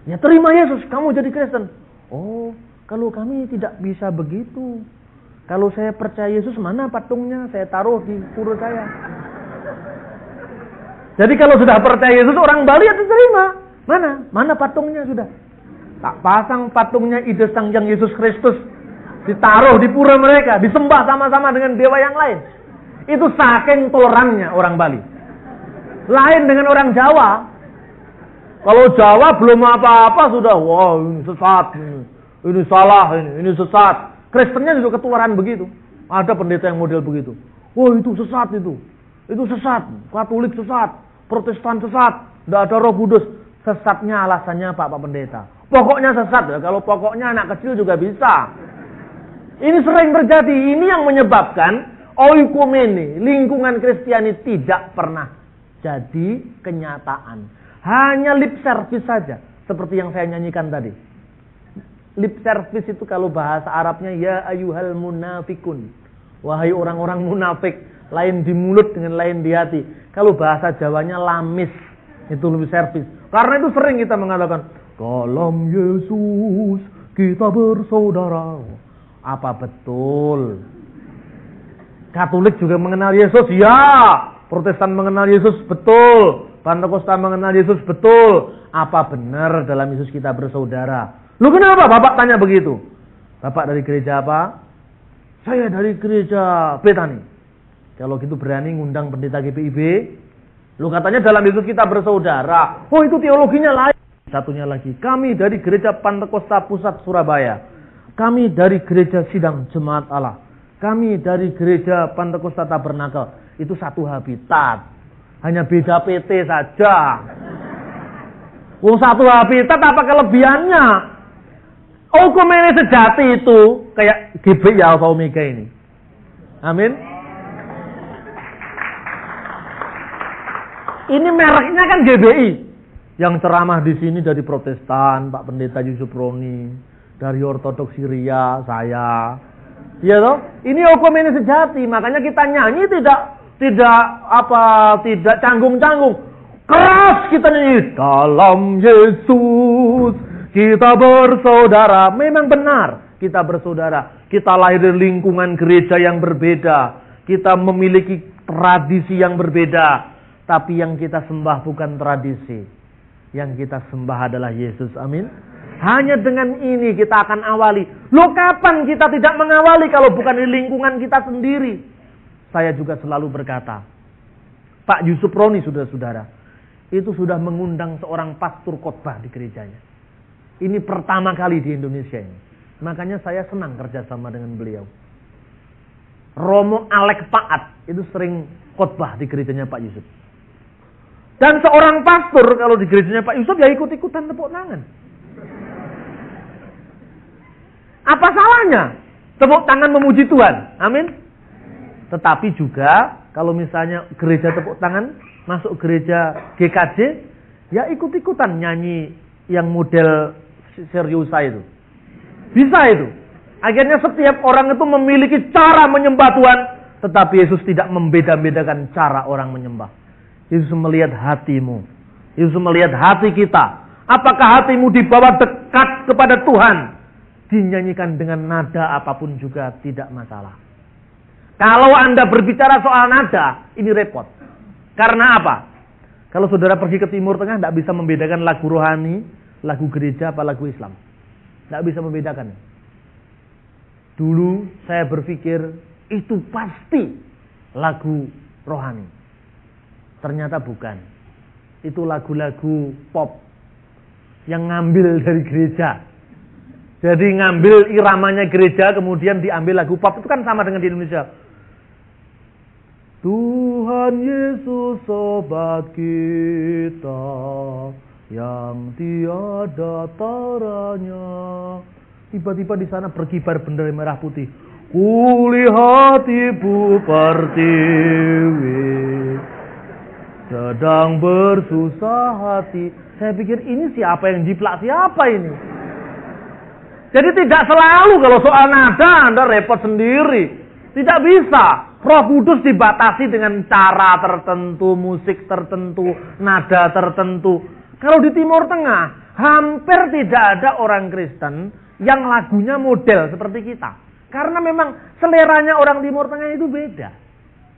Ya terima Yesus, kamu jadi Kristen. Oh, kalau kami tidak bisa begitu. Kalau saya percaya Yesus, mana patungnya? Saya taruh di pura saya. Jadi kalau sudah percaya Yesus, orang Bali harus terima. Mana patungnya sudah? Tak pasang patungnya ide Sang Hyang Yesus Kristus. Ditaruh di pura mereka, disembah sama-sama dengan dewa yang lain. Itu saking tolerannya orang Bali. Lain dengan orang Jawa. Kalau Jawa belum apa-apa sudah, wah ini sesat, ini salah, ini sesat. Kristennya juga ketularan begitu. Ada pendeta yang model begitu. Wah itu sesat itu sesat. Katolik sesat, Protestan sesat, tidak ada Roh Kudus. Sesatnya alasannya Pak Pendeta. Pokoknya sesat ya. Kalau pokoknya anak kecil juga bisa. Ini sering terjadi. Ini yang menyebabkan oikumene, lingkungan Kristiani tidak pernah jadi kenyataan. Hanya lip service saja. Seperti yang saya nyanyikan tadi. Lip service itu kalau bahasa Arabnya, ya ayuhal munafikun. Wahai orang-orang munafik. Lain di mulut dengan lain di hati. Kalau bahasa Jawanya lamis. Itu lip service. Karena itu sering kita mengatakan, dalam Yesus kita bersaudara. Apa betul? Katolik juga mengenal Yesus? Ya. Protestan mengenal Yesus? Betul. Pentakosta mengenal Yesus? Betul. Apa benar dalam Yesus kita bersaudara? Lu kenapa Bapak tanya begitu? Bapak dari gereja apa? Saya dari gereja Betani. Kalau gitu berani ngundang pendeta GPIB? Lu katanya dalam Yesus kita bersaudara. Oh itu teologinya lain. Satunya lagi. Kami dari gereja Pentakosta Pusat Surabaya. Kami dari gereja Sidang Jemaat Allah. Kami dari gereja Pentakosta Tabernakel. Itu satu habitat. Hanya beda PT saja. Wong satu habitat apa kelebihannya? Oikumene sejati itu kayak GBI Alfa Omega ini. Amin. Ini mereknya kan GBI. Yang ceramah di sini dari Protestan, Pak Pendeta Yusuf Roni. Dari Ortodoks Syria, saya. Iya toh? Ini oikumene sejati, makanya kita nyanyi tidak canggung-canggung. Keras kita nyanyi, dalam Yesus kita bersaudara. Memang benar, kita bersaudara. Kita lahir dari lingkungan gereja yang berbeda. Kita memiliki tradisi yang berbeda. Tapi yang kita sembah bukan tradisi. Yang kita sembah adalah Yesus. Amin. Hanya dengan ini kita akan awali. Loh kapan kita tidak mengawali kalau bukan di lingkungan kita sendiri? Saya juga selalu berkata, Pak Yusuf Roni saudara-saudara, itu sudah mengundang seorang pastor khotbah di gerejanya. Ini pertama kali di Indonesia ini. Makanya saya senang kerjasama dengan beliau. Romo Alek Paat itu sering khotbah di gerejanya Pak Yusuf. Dan seorang pastor kalau di gerejanya Pak Yusuf ya ikut-ikutan tepuk tangan. Apa salahnya? Tepuk tangan memuji Tuhan. Amin. Tetapi juga kalau misalnya gereja tepuk tangan, masuk gereja GKJ, ya ikut-ikutan nyanyi yang model seriusa itu. Bisa itu. Akhirnya setiap orang itu memiliki cara menyembah Tuhan, tetapi Yesus tidak membeda-bedakan cara orang menyembah. Yesus melihat hatimu. Yesus melihat hati kita. Apakah hatimu dibawa dekat kepada Tuhan? Dinyanyikan dengan nada apapun juga tidak masalah. Kalau Anda berbicara soal nada, ini repot. Karena apa? Kalau saudara pergi ke Timur Tengah, tidak bisa membedakan lagu rohani, lagu gereja, apa lagu Islam. Tidak bisa membedakan. Dulu saya berpikir, itu pasti lagu rohani. Ternyata bukan. Itu lagu-lagu pop yang ngambil dari gereja. Jadi ngambil iramanya gereja, kemudian diambil lagu pop. Itu kan sama dengan di Indonesia. Tuhan Yesus sobat kita yang tiada taranya. Tiba-tiba di sana berkibar bendera merah putih. Kulihat ibu pertiwi sedang bersusah hati. Saya pikir ini siapa yang jiplak siapa ini? Jadi tidak selalu kalau soal nada Anda repot sendiri. Tidak bisa. Roh Kudus dibatasi dengan cara tertentu, musik tertentu, nada tertentu. Kalau di Timur Tengah, hampir tidak ada orang Kristen yang lagunya model seperti kita. Karena memang seleranya orang Timur Tengah itu beda.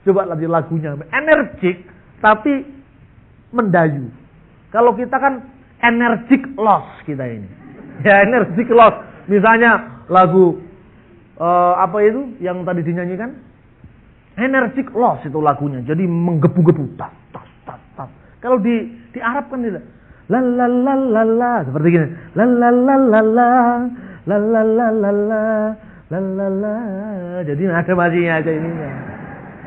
Coba lagi lagunya, energik tapi mendayu. Kalau kita kan energic loss kita ini. Ya energic loss. Misalnya lagu apa itu yang tadi dinyanyikan? Energic loss itu lagunya. Jadi menggebu-gebu. Tas, tas, tas, tas. Kalau di Arab kan tidak. La la la la la seperti gini. La la la la la la la la la la la la la. Jadi ada masihnya aja ininya.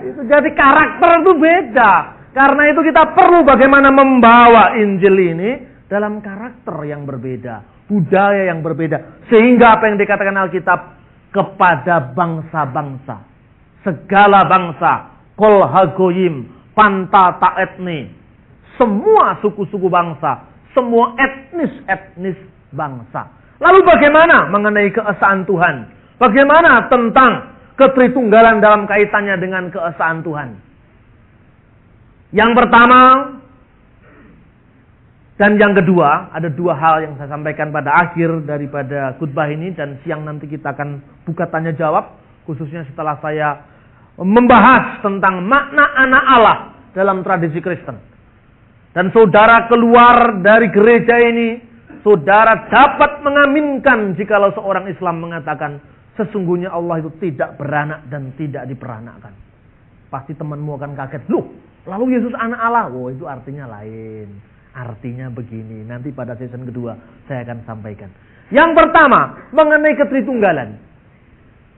Itu jadi karakter itu beda. Karena itu kita perlu bagaimana membawa Injil ini dalam karakter yang berbeda, budaya yang berbeda, sehingga apa yang dikatakan Alkitab kepada bangsa-bangsa, segala bangsa, kol hagoyim, panta ta'etni, semua suku-suku bangsa, semua etnis bangsa. Lalu bagaimana mengenai keesaan Tuhan? Bagaimana tentang ketritunggalan dalam kaitannya dengan keesaan Tuhan? Yang pertama dan yang kedua, ada dua hal yang saya sampaikan pada akhir daripada khutbah ini, dan siang nanti kita akan buka tanya jawab, khususnya setelah saya membahas tentang makna anak Allah dalam tradisi Kristen. Dan saudara keluar dari gereja ini, saudara dapat mengaminkan jikalau seorang Islam mengatakan sesungguhnya Allah itu tidak beranak dan tidak diperanakkan. Pasti temanmu akan kaget, loh, lalu Yesus anak Allah? Oh, itu artinya lain. Artinya begini, nanti pada season kedua saya akan sampaikan. Yang pertama, mengenai ketritunggalan.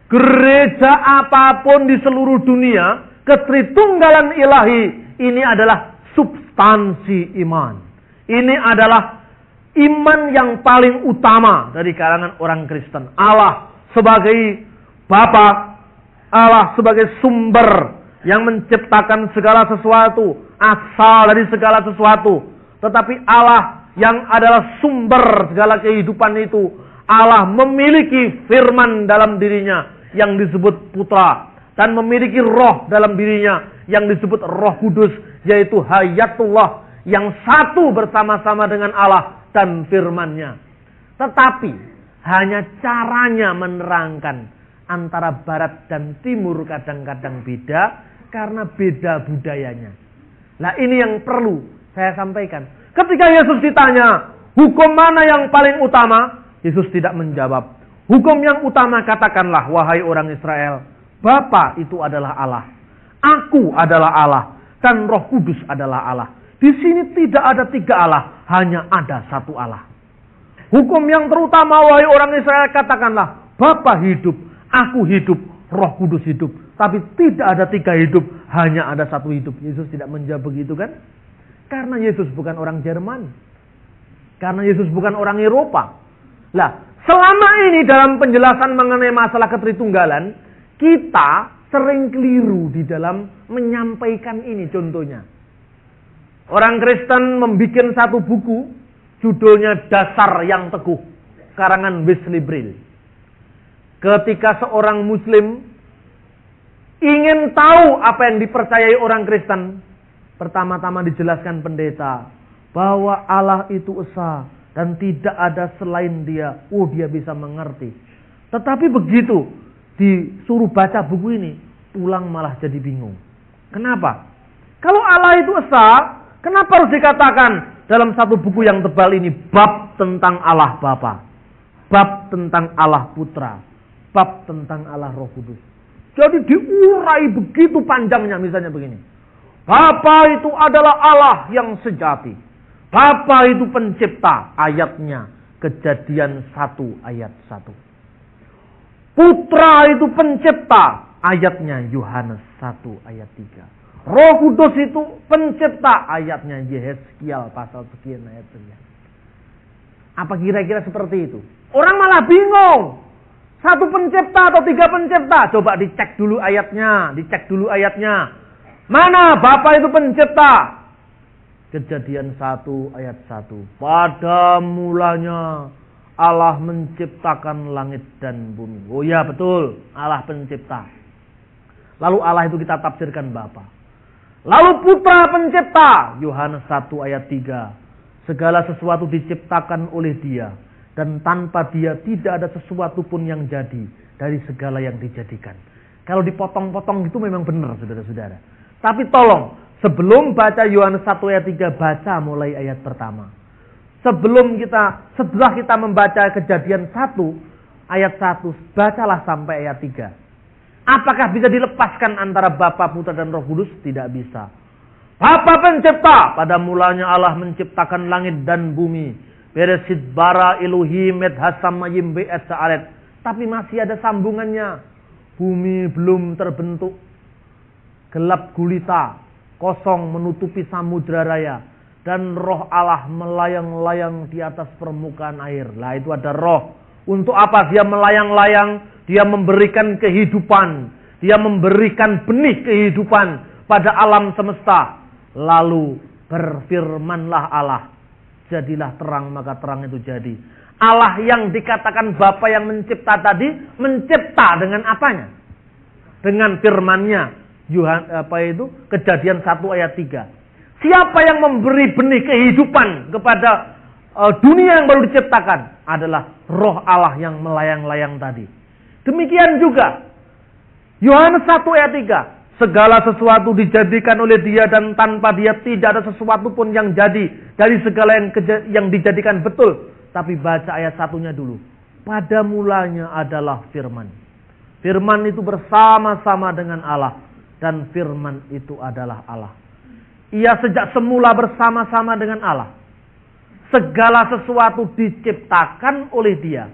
Gereja apapun di seluruh dunia, ketritunggalan ilahi ini adalah substansi iman. Ini adalah iman yang paling utama dari kalangan orang Kristen. Allah sebagai Bapa, Allah sebagai sumber yang menciptakan segala sesuatu, asal dari segala sesuatu. Tetapi Allah yang adalah sumber segala kehidupan itu, Allah memiliki firman dalam dirinya yang disebut putra, dan memiliki roh dalam dirinya yang disebut Roh Kudus, yaitu hayatullah yang satu bersama-sama dengan Allah dan firman-Nya. Tetapi hanya caranya menerangkan antara barat dan timur kadang-kadang beda karena beda budayanya. Nah, ini yang perlu saya sampaikan. Ketika Yesus ditanya, hukum mana yang paling utama? Yesus tidak menjawab. Hukum yang utama katakanlah, wahai orang Israel, Bapa itu adalah Allah, Aku adalah Allah, dan Roh Kudus adalah Allah. Di sini tidak ada tiga Allah, hanya ada satu Allah. Hukum yang terutama, wahai orang Israel, katakanlah, Bapa hidup, Aku hidup, Roh Kudus hidup. Tapi tidak ada tiga hidup, hanya ada satu hidup. Yesus tidak menjawab begitu kan? Karena Yesus bukan orang Jerman. Karena Yesus bukan orang Eropa. Lah, selama ini dalam penjelasan mengenai masalah ketritunggalan, kita sering keliru di dalam menyampaikan ini. Contohnya, orang Kristen membuat satu buku, judulnya Dasar yang Teguh, karangan Wesley Brill. Ketika seorang Muslim ingin tahu apa yang dipercayai orang Kristen, pertama-tama dijelaskan pendeta bahwa Allah itu esa dan tidak ada selain Dia. Oh, dia bisa mengerti. Tetapi begitu disuruh baca buku ini, pulang malah jadi bingung. Kenapa? Kalau Allah itu esa, kenapa harus dikatakan dalam satu buku yang tebal ini bab tentang Allah Bapa, bab tentang Allah Putra, bab tentang Allah Roh Kudus? Jadi diurai begitu panjangnya, misalnya begini. Bapa itu adalah Allah yang sejati. Bapa itu pencipta, ayatnya Kejadian 1 ayat 1. Putra itu pencipta, ayatnya Yohanes 1 ayat 3. Roh Kudus itu pencipta. Ayatnya Yehezkiel pasal sekian ayat sekian. Apa kira-kira seperti itu? Orang malah bingung. Satu pencipta atau tiga pencipta? Coba dicek dulu ayatnya. Mana Bapa itu pencipta? Kejadian 1 ayat 1. Pada mulanya Allah menciptakan langit dan bumi. Oh ya betul, Allah pencipta. Lalu Allah itu kita tafsirkan Bapa. Lalu Putra pencipta. Yohanes 1 ayat 3. Segala sesuatu diciptakan oleh Dia. Dan tanpa Dia tidak ada sesuatu pun yang jadi dari segala yang dijadikan. Kalau dipotong-potong gitu memang benar saudara-saudara. Tapi tolong, sebelum baca Yohanes 1 ayat 3, baca mulai ayat pertama. Setelah kita membaca Kejadian 1 ayat 1, bacalah sampai ayat 3. Apakah bisa dilepaskan antara Bapa, Putra dan Roh Kudus? Tidak bisa. Bapa pencipta, pada mulanya Allah menciptakan langit dan bumi. Beresit bara Elohim et hasamayim be'et sa'aret. Tapi masih ada sambungannya. Bumi belum terbentuk. Gelap gulita, kosong menutupi samudra raya. Dan roh Allah melayang-layang di atas permukaan air. Lah itu ada roh. Untuk apa dia melayang-layang? Dia memberikan kehidupan. Dia memberikan benih kehidupan pada alam semesta. Lalu berfirmanlah Allah. Jadilah terang, maka terang itu jadi. Allah yang dikatakan Bapa yang mencipta tadi, mencipta dengan apanya? Dengan firman-Nya. Kejadian 1 ayat 3. Siapa yang memberi benih kehidupan kepada dunia yang baru diciptakan? Adalah roh Allah yang melayang-layang tadi. Demikian juga Yohanes 1 ayat 3. Segala sesuatu dijadikan oleh Dia dan tanpa Dia tidak ada sesuatu pun yang jadi dari segala yang dijadikan betul. Tapi baca ayat 1-nya dulu. Pada mulanya adalah firman. Firman itu bersama-sama dengan Allah. Dan firman itu adalah Allah. Ia sejak semula bersama-sama dengan Allah. Segala sesuatu diciptakan oleh Dia.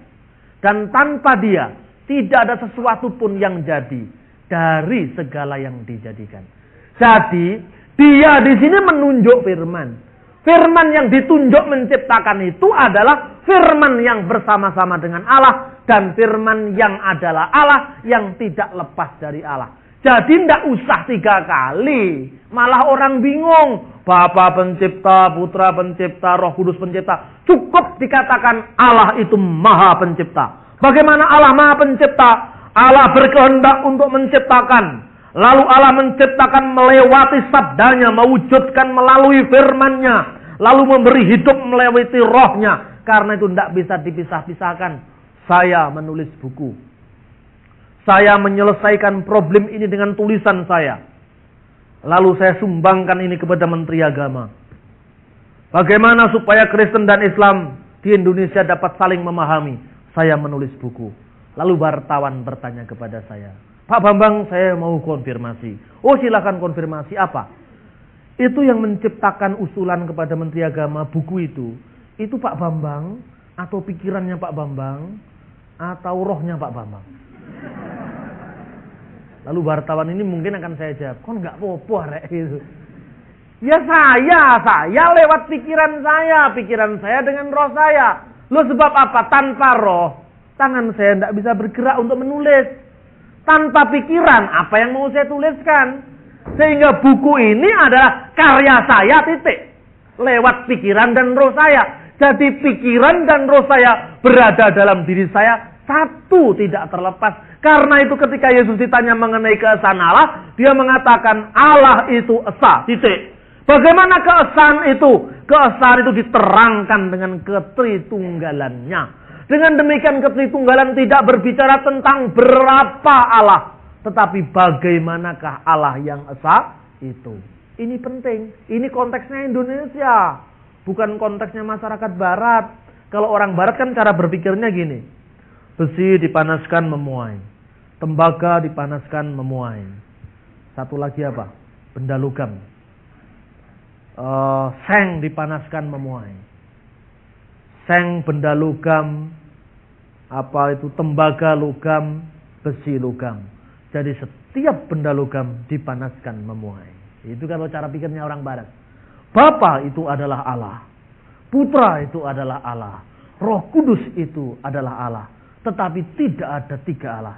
Dan tanpa Dia tidak ada sesuatu pun yang jadi dari segala yang dijadikan. Jadi, Dia di sini menunjuk firman. Firman yang ditunjuk menciptakan itu adalah firman yang bersama-sama dengan Allah. Dan firman yang adalah Allah yang tidak lepas dari Allah. Jadi tidak usah 3 kali. Malah orang bingung. Bapa pencipta, Putra pencipta, Roh Kudus pencipta. Cukup dikatakan Allah itu Maha Pencipta. Bagaimana Allah Maha Pencipta? Allah berkehendak untuk menciptakan. Lalu Allah menciptakan melewati sabdanya, mewujudkan melalui firman-Nya. Lalu memberi hidup melewati rohnya. Karena itu tidak bisa dipisah-pisahkan. Saya menulis buku. Saya menyelesaikan problem ini dengan tulisan saya. Lalu saya sumbangkan ini kepada Menteri Agama. Bagaimana supaya Kristen dan Islam di Indonesia dapat saling memahami? Saya menulis buku. Lalu wartawan bertanya kepada saya, Pak Bambang, saya mau konfirmasi. Oh silakan konfirmasi apa? Itu yang menciptakan usulan kepada Menteri Agama buku itu Pak Bambang atau pikirannya Pak Bambang atau rohnya Pak Bambang? Lalu wartawan ini mungkin akan saya jawab, kok nggak apa-apa rek gitu. Ya saya lewat pikiran saya dengan roh saya. Loh sebab apa? Tanpa roh, tangan saya tidak bisa bergerak untuk menulis. Tanpa pikiran, apa yang mau saya tuliskan? Sehingga buku ini adalah karya saya titik. Lewat pikiran dan roh saya. Jadi pikiran dan roh saya berada dalam diri saya satu, tidak terlepas. Karena itu ketika Yesus ditanya mengenai keesaan Allah, dia mengatakan Allah itu esa, titik. Bagaimana keesaan itu? Keesaan itu diterangkan dengan ketritunggalannya. Dengan demikian ketritunggalan tidak berbicara tentang berapa Allah. Tetapi bagaimanakah Allah yang esa itu. Ini penting. Ini konteksnya Indonesia. Bukan konteksnya masyarakat barat. Kalau orang barat kan cara berpikirnya gini. Besi dipanaskan memuai. Tembaga dipanaskan memuai. Satu lagi apa? Benda logam. Seng dipanaskan memuai. Seng benda logam. Apa itu? Tembaga logam. Besi logam. Jadi setiap benda logam dipanaskan memuai. Itu kalau cara pikirnya orang barat. Bapa itu adalah Allah. Putra itu adalah Allah. Roh Kudus itu adalah Allah. Tetapi tidak ada 3 Allah.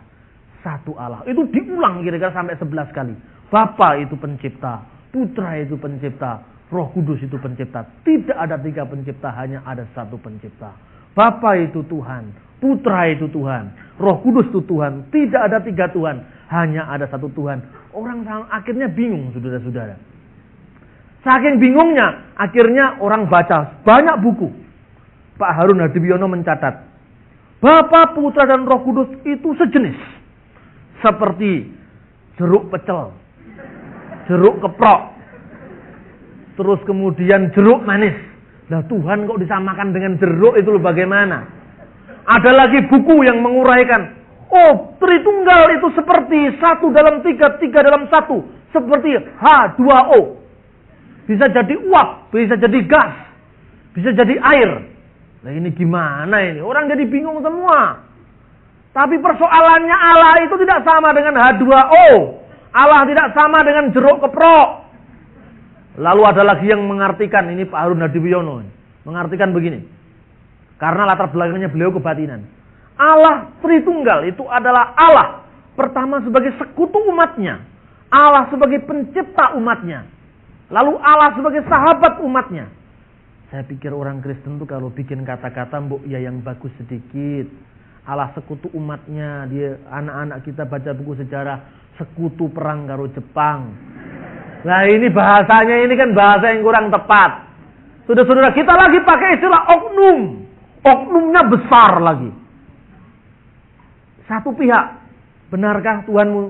1 Allah. Itu diulang kira-kira sampai 11 kali. Bapa itu pencipta. Putra itu pencipta. Roh Kudus itu pencipta. Tidak ada 3 pencipta. Hanya ada 1 pencipta. Bapa itu Tuhan. Putra itu Tuhan. Roh Kudus itu Tuhan. Tidak ada 3 Tuhan. Hanya ada 1 Tuhan. Orang akhirnya bingung, saudara-saudara. Saking bingungnya, akhirnya orang baca banyak buku. Pak Harun Hadibiono mencatat, Bapa, Putra, dan Roh Kudus itu sejenis. Seperti jeruk pecel, jeruk keprok, terus kemudian jeruk manis. Nah, Tuhan kok disamakan dengan jeruk itu loh, bagaimana? Ada lagi buku yang menguraikan, oh, Tritunggal itu seperti 1 dalam 3, 3 dalam 1. Seperti H2O. Bisa jadi uap, bisa jadi gas, bisa jadi air. Nah, ini gimana ini? Orang jadi bingung semua. Tapi persoalannya Allah itu tidak sama dengan H2O. Allah tidak sama dengan jeruk keprok. Lalu ada lagi yang mengartikan, ini Pak Harun Hadibiono, mengartikan begini. Karena latar belakangnya beliau kebatinan. Allah Tritunggal itu adalah Allah pertama sebagai sekutu umatnya. Allah sebagai pencipta umatnya. Lalu Allah sebagai sahabat umatnya. Saya pikir orang Kristen tuh kalau bikin kata-kata mbok ya yang bagus sedikit. Allah sekutu umatnya. Dia anak-anak kita baca buku sejarah sekutu perang karo Jepang. Nah, ini bahasanya ini kan bahasa yang kurang tepat. Saudara-saudara, kita lagi pakai istilah oknum. Oknumnya besar lagi. Satu pihak. Benarkah Tuhanmu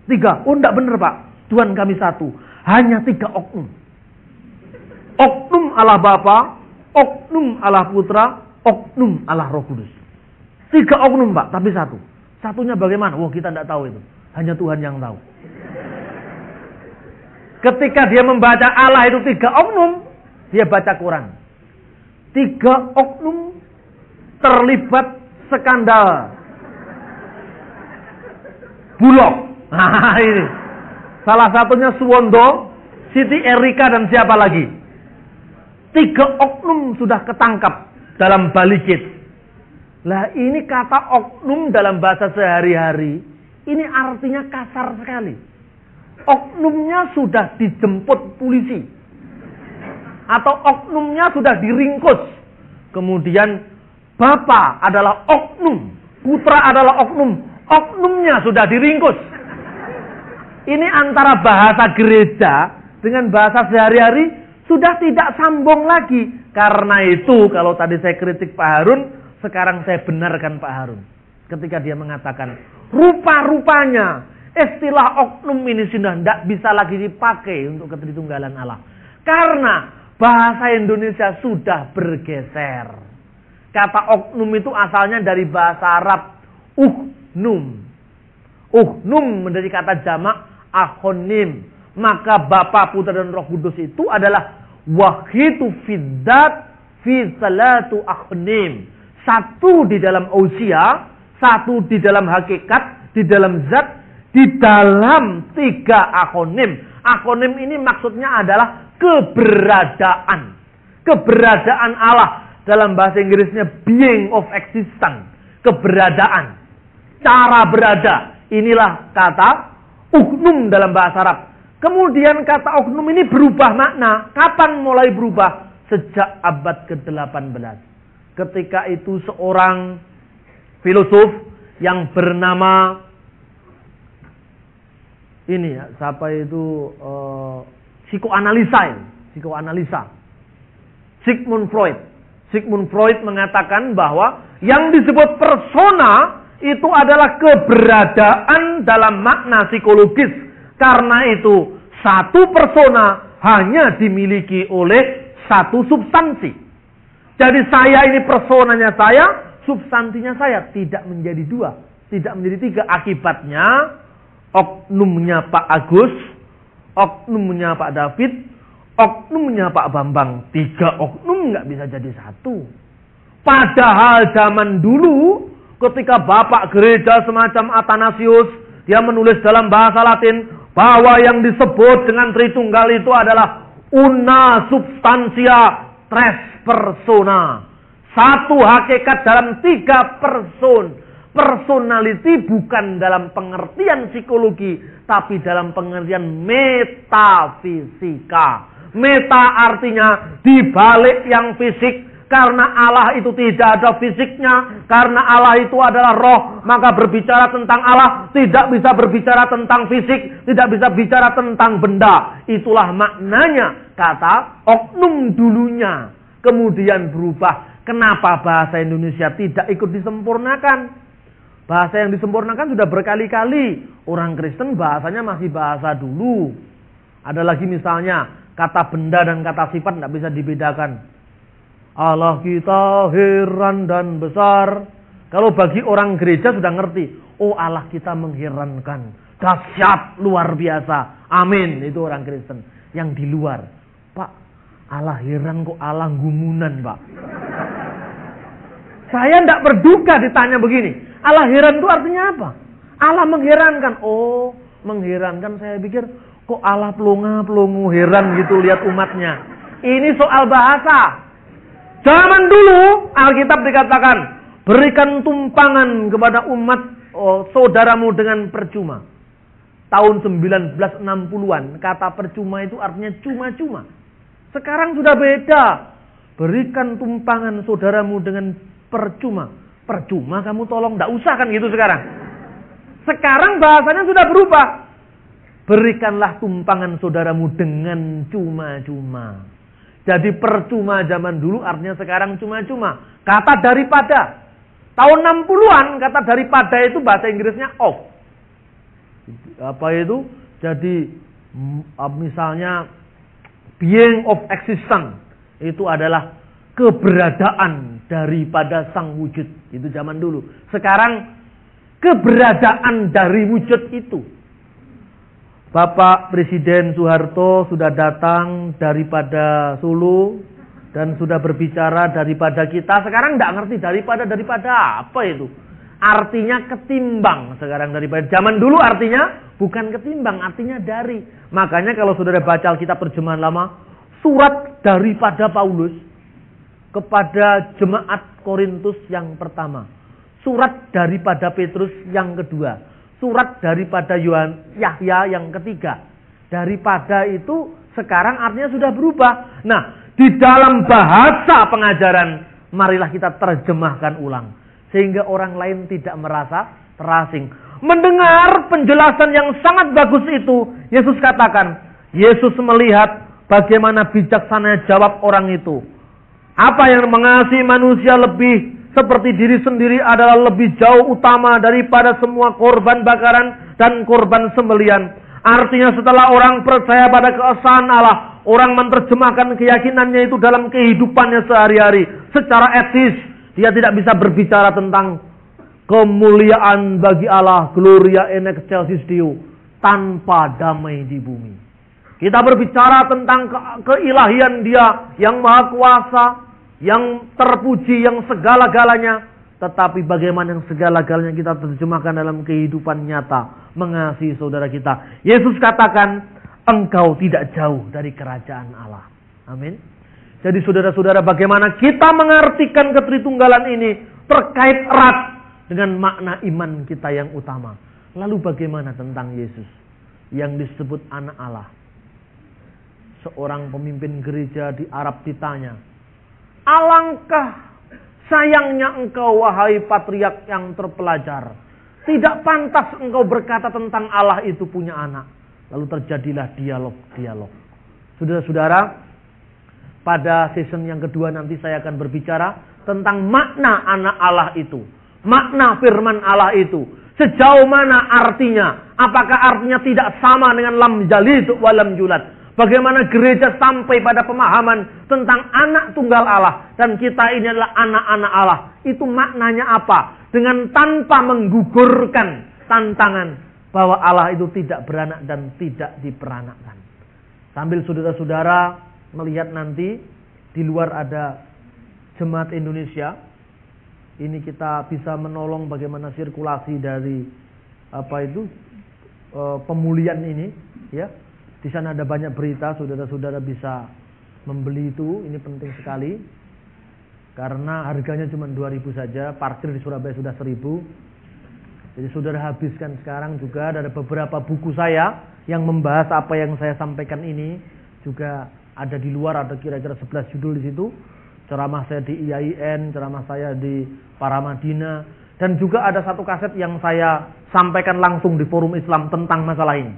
3? Oh, enggak benar, Pak. Tuhan kami 1. Hanya 3 oknum. Oknum Allah Bapa, oknum Allah Putra, oknum Allah Roh Kudus. 3 oknum, Pak, tapi 1. Satunya bagaimana? Wah, kita tidak tahu itu. Hanya Tuhan yang tahu. Ketika dia membaca Allah itu 3 oknum, dia baca Quran. 3 oknum terlibat skandal Bulog. Nah, ini. Salah satunya Suwondo, Siti Erika, dan siapa lagi? 3 oknum sudah ketangkap dalam balikit. Lah, ini kata oknum dalam bahasa sehari-hari, ini artinya kasar sekali. Oknumnya sudah dijemput polisi. Atau oknumnya sudah diringkus. Kemudian Bapa adalah oknum, Putra adalah oknum, oknumnya sudah diringkus. Ini antara bahasa gereja dengan bahasa sehari-hari sudah tidak sambung lagi. Karena itu kalau tadi saya kritik Pak Harun, sekarang saya benarkan Pak Harun. Ketika dia mengatakan, rupa-rupanya istilah oknum ini sudah tidak bisa lagi dipakai untuk ketritunggalan Allah. Karena bahasa Indonesia sudah bergeser. Kata oknum itu asalnya dari bahasa Arab uhnum. Uhnum menjadi kata jamak akhonim. Maka Bapa, Putra, dan Roh Kudus itu adalah wahidu fiddat fi salatu akhonim. 1 di dalam usia, 1 di dalam hakikat, di dalam zat, di dalam 3 akhonim. Akhonim ini maksudnya adalah keberadaan. Keberadaan Allah. Dalam bahasa Inggrisnya being of existence. Keberadaan. Cara berada. Inilah kata uknum dalam bahasa Arab. Kemudian kata uknum ini berubah makna. Kapan mulai berubah? Sejak abad ke-18. Ketika itu seorang filosof yang bernama ini ya, siapa itu psikoanalisa. Sigmund Freud. Sigmund Freud mengatakan bahwa yang disebut persona itu adalah keberadaan dalam makna psikologis. Karena itu, 1 persona hanya dimiliki oleh 1 substansi. Jadi saya ini personanya saya, substansinya saya. Tidak menjadi 2, tidak menjadi 3. Akibatnya, oknumnya Pak Agus, oknumnya Pak David, oknumnya Pak Bambang. 3 oknum nggak bisa jadi 1. Padahal zaman dulu, ketika Bapak gereja semacam Athanasius, dia menulis dalam bahasa Latin, bahwa yang disebut dengan Tritunggal itu adalah una substantia tres persona. Satu hakikat dalam 3 person. Personality bukan dalam pengertian psikologi, tapi dalam pengertian metafisika. Meta artinya di balik yang fisik. Karena Allah itu tidak ada fisiknya, karena Allah itu adalah roh, maka berbicara tentang Allah tidak bisa berbicara tentang fisik, tidak bisa bicara tentang benda. Itulah maknanya kata oknum dulunya, kemudian berubah. Kenapa bahasa Indonesia tidak ikut disempurnakan? Bahasa yang disempurnakan sudah berkali-kali. Orang Kristen bahasanya masih bahasa dulu. Ada lagi misalnya kata benda dan kata sifat tidak bisa dibedakan. Allah kita heran dan besar. Kalau bagi orang gereja sudah ngerti. Oh, Allah kita mengherankan. Dahsyat, luar biasa. Amin. Itu orang Kristen. Yang di luar. Pak, Allah heran kok Allah gumunan, Pak. Saya tidak berduka ditanya begini. Allah heran itu artinya apa? Allah mengherankan. Oh, mengherankan. Saya pikir kok Allah pelongo heran gitu lihat umatnya. Ini soal bahasa. Zaman dulu Alkitab dikatakan, berikan tumpangan kepada umat saudaramu dengan percuma. Tahun 1960-an kata percuma itu artinya cuma-cuma. Sekarang sudah beda. Berikan tumpangan saudaramu dengan percuma. Percuma kamu tolong, tidak usah kan gitu sekarang. Sekarang bahasanya sudah berubah. Berikanlah tumpangan saudaramu dengan cuma-cuma. Jadi percuma zaman dulu artinya sekarang cuma-cuma. Kata daripada. Tahun 60-an kata daripada itu bahasa Inggrisnya of. Apa itu? Jadi misalnya being of existence. Itu adalah keberadaan daripada sang wujud. Itu zaman dulu. Sekarang keberadaan dari wujud itu. Bapak Presiden Soeharto sudah datang daripada Solo dan sudah berbicara daripada kita. Sekarang tidak ngerti daripada apa itu. Artinya ketimbang sekarang daripada. Zaman dulu artinya bukan ketimbang, artinya dari. Makanya kalau saudara baca Alkitab terjemahan lama, surat daripada Paulus kepada jemaat Korintus yang pertama. Surat daripada Petrus yang kedua. Surat daripada Yahya yang ketiga. Daripada itu sekarang artinya sudah berubah. Nah, di dalam bahasa pengajaran marilah kita terjemahkan ulang. Sehingga orang lain tidak merasa terasing. Mendengar penjelasan yang sangat bagus itu, Yesus katakan, Yesus melihat bagaimana bijaksana jawab orang itu. Apa yang mengasihi manusia lebih seperti diri sendiri adalah lebih jauh utama daripada semua korban bakaran dan korban sembelian. Artinya setelah orang percaya pada keesaan Allah, orang menerjemahkan keyakinannya itu dalam kehidupannya sehari-hari. Secara etis, dia tidak bisa berbicara tentang kemuliaan bagi Allah, Gloria in excelsis Deo, tanpa damai di bumi. Kita berbicara tentang keilahian Dia yang maha kuasa, yang terpuji, yang segala-galanya. Tetapi bagaimana yang segala-galanya kita terjemahkan dalam kehidupan nyata. Mengasihi saudara kita. Yesus katakan, engkau tidak jauh dari kerajaan Allah. Amin. Jadi saudara-saudara, bagaimana kita mengartikan ketritunggalan ini terkait erat dengan makna iman kita yang utama. Lalu bagaimana tentang Yesus yang disebut anak Allah? Seorang pemimpin gereja di Arab ditanya, alangkah sayangnya engkau wahai patriark yang terpelajar. Tidak pantas engkau berkata tentang Allah itu punya anak. Lalu terjadilah dialog. Saudara-saudara, pada season yang kedua nanti saya akan berbicara tentang makna anak Allah itu. Makna firman Allah itu. Sejauh mana artinya? Apakah artinya tidak sama dengan lam jalid wa lam yulad? Bagaimana gereja sampai pada pemahaman tentang anak tunggal Allah. Dan kita ini adalah anak-anak Allah. Itu maknanya apa? Dengan tanpa menggugurkan tantangan bahwa Allah itu tidak beranak dan tidak diperanakkan. Sambil saudara-saudara melihat nanti di luar ada jemaat Indonesia. Ini kita bisa menolong bagaimana sirkulasi dari pemulihan ini. ya. Di sana ada banyak berita, saudara-saudara bisa membeli itu, ini penting sekali. Karena harganya cuma 2.000 saja, parkir di Surabaya sudah 1.000. Jadi saudara habiskan sekarang juga. Ada beberapa buku saya yang membahas apa yang saya sampaikan ini. Juga ada di luar, ada kira-kira 11 judul di situ. Ceramah saya di IAIN, ceramah saya di Paramadina. Dan juga ada satu kaset yang saya sampaikan langsung di forum Islam tentang masalah ini.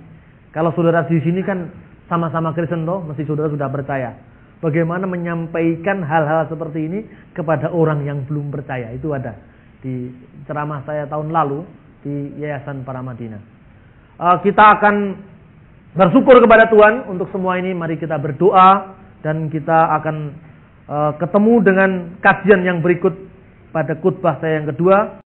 Kalau saudara di sini kan sama-sama Kristen toh, mesti saudara sudah percaya. Bagaimana menyampaikan hal-hal seperti ini kepada orang yang belum percaya. Itu ada di ceramah saya tahun lalu di Yayasan Paramadina. Kita akan bersyukur kepada Tuhan untuk semua ini. Mari kita berdoa dan kita akan ketemu dengan kajian yang berikut pada khutbah saya yang kedua.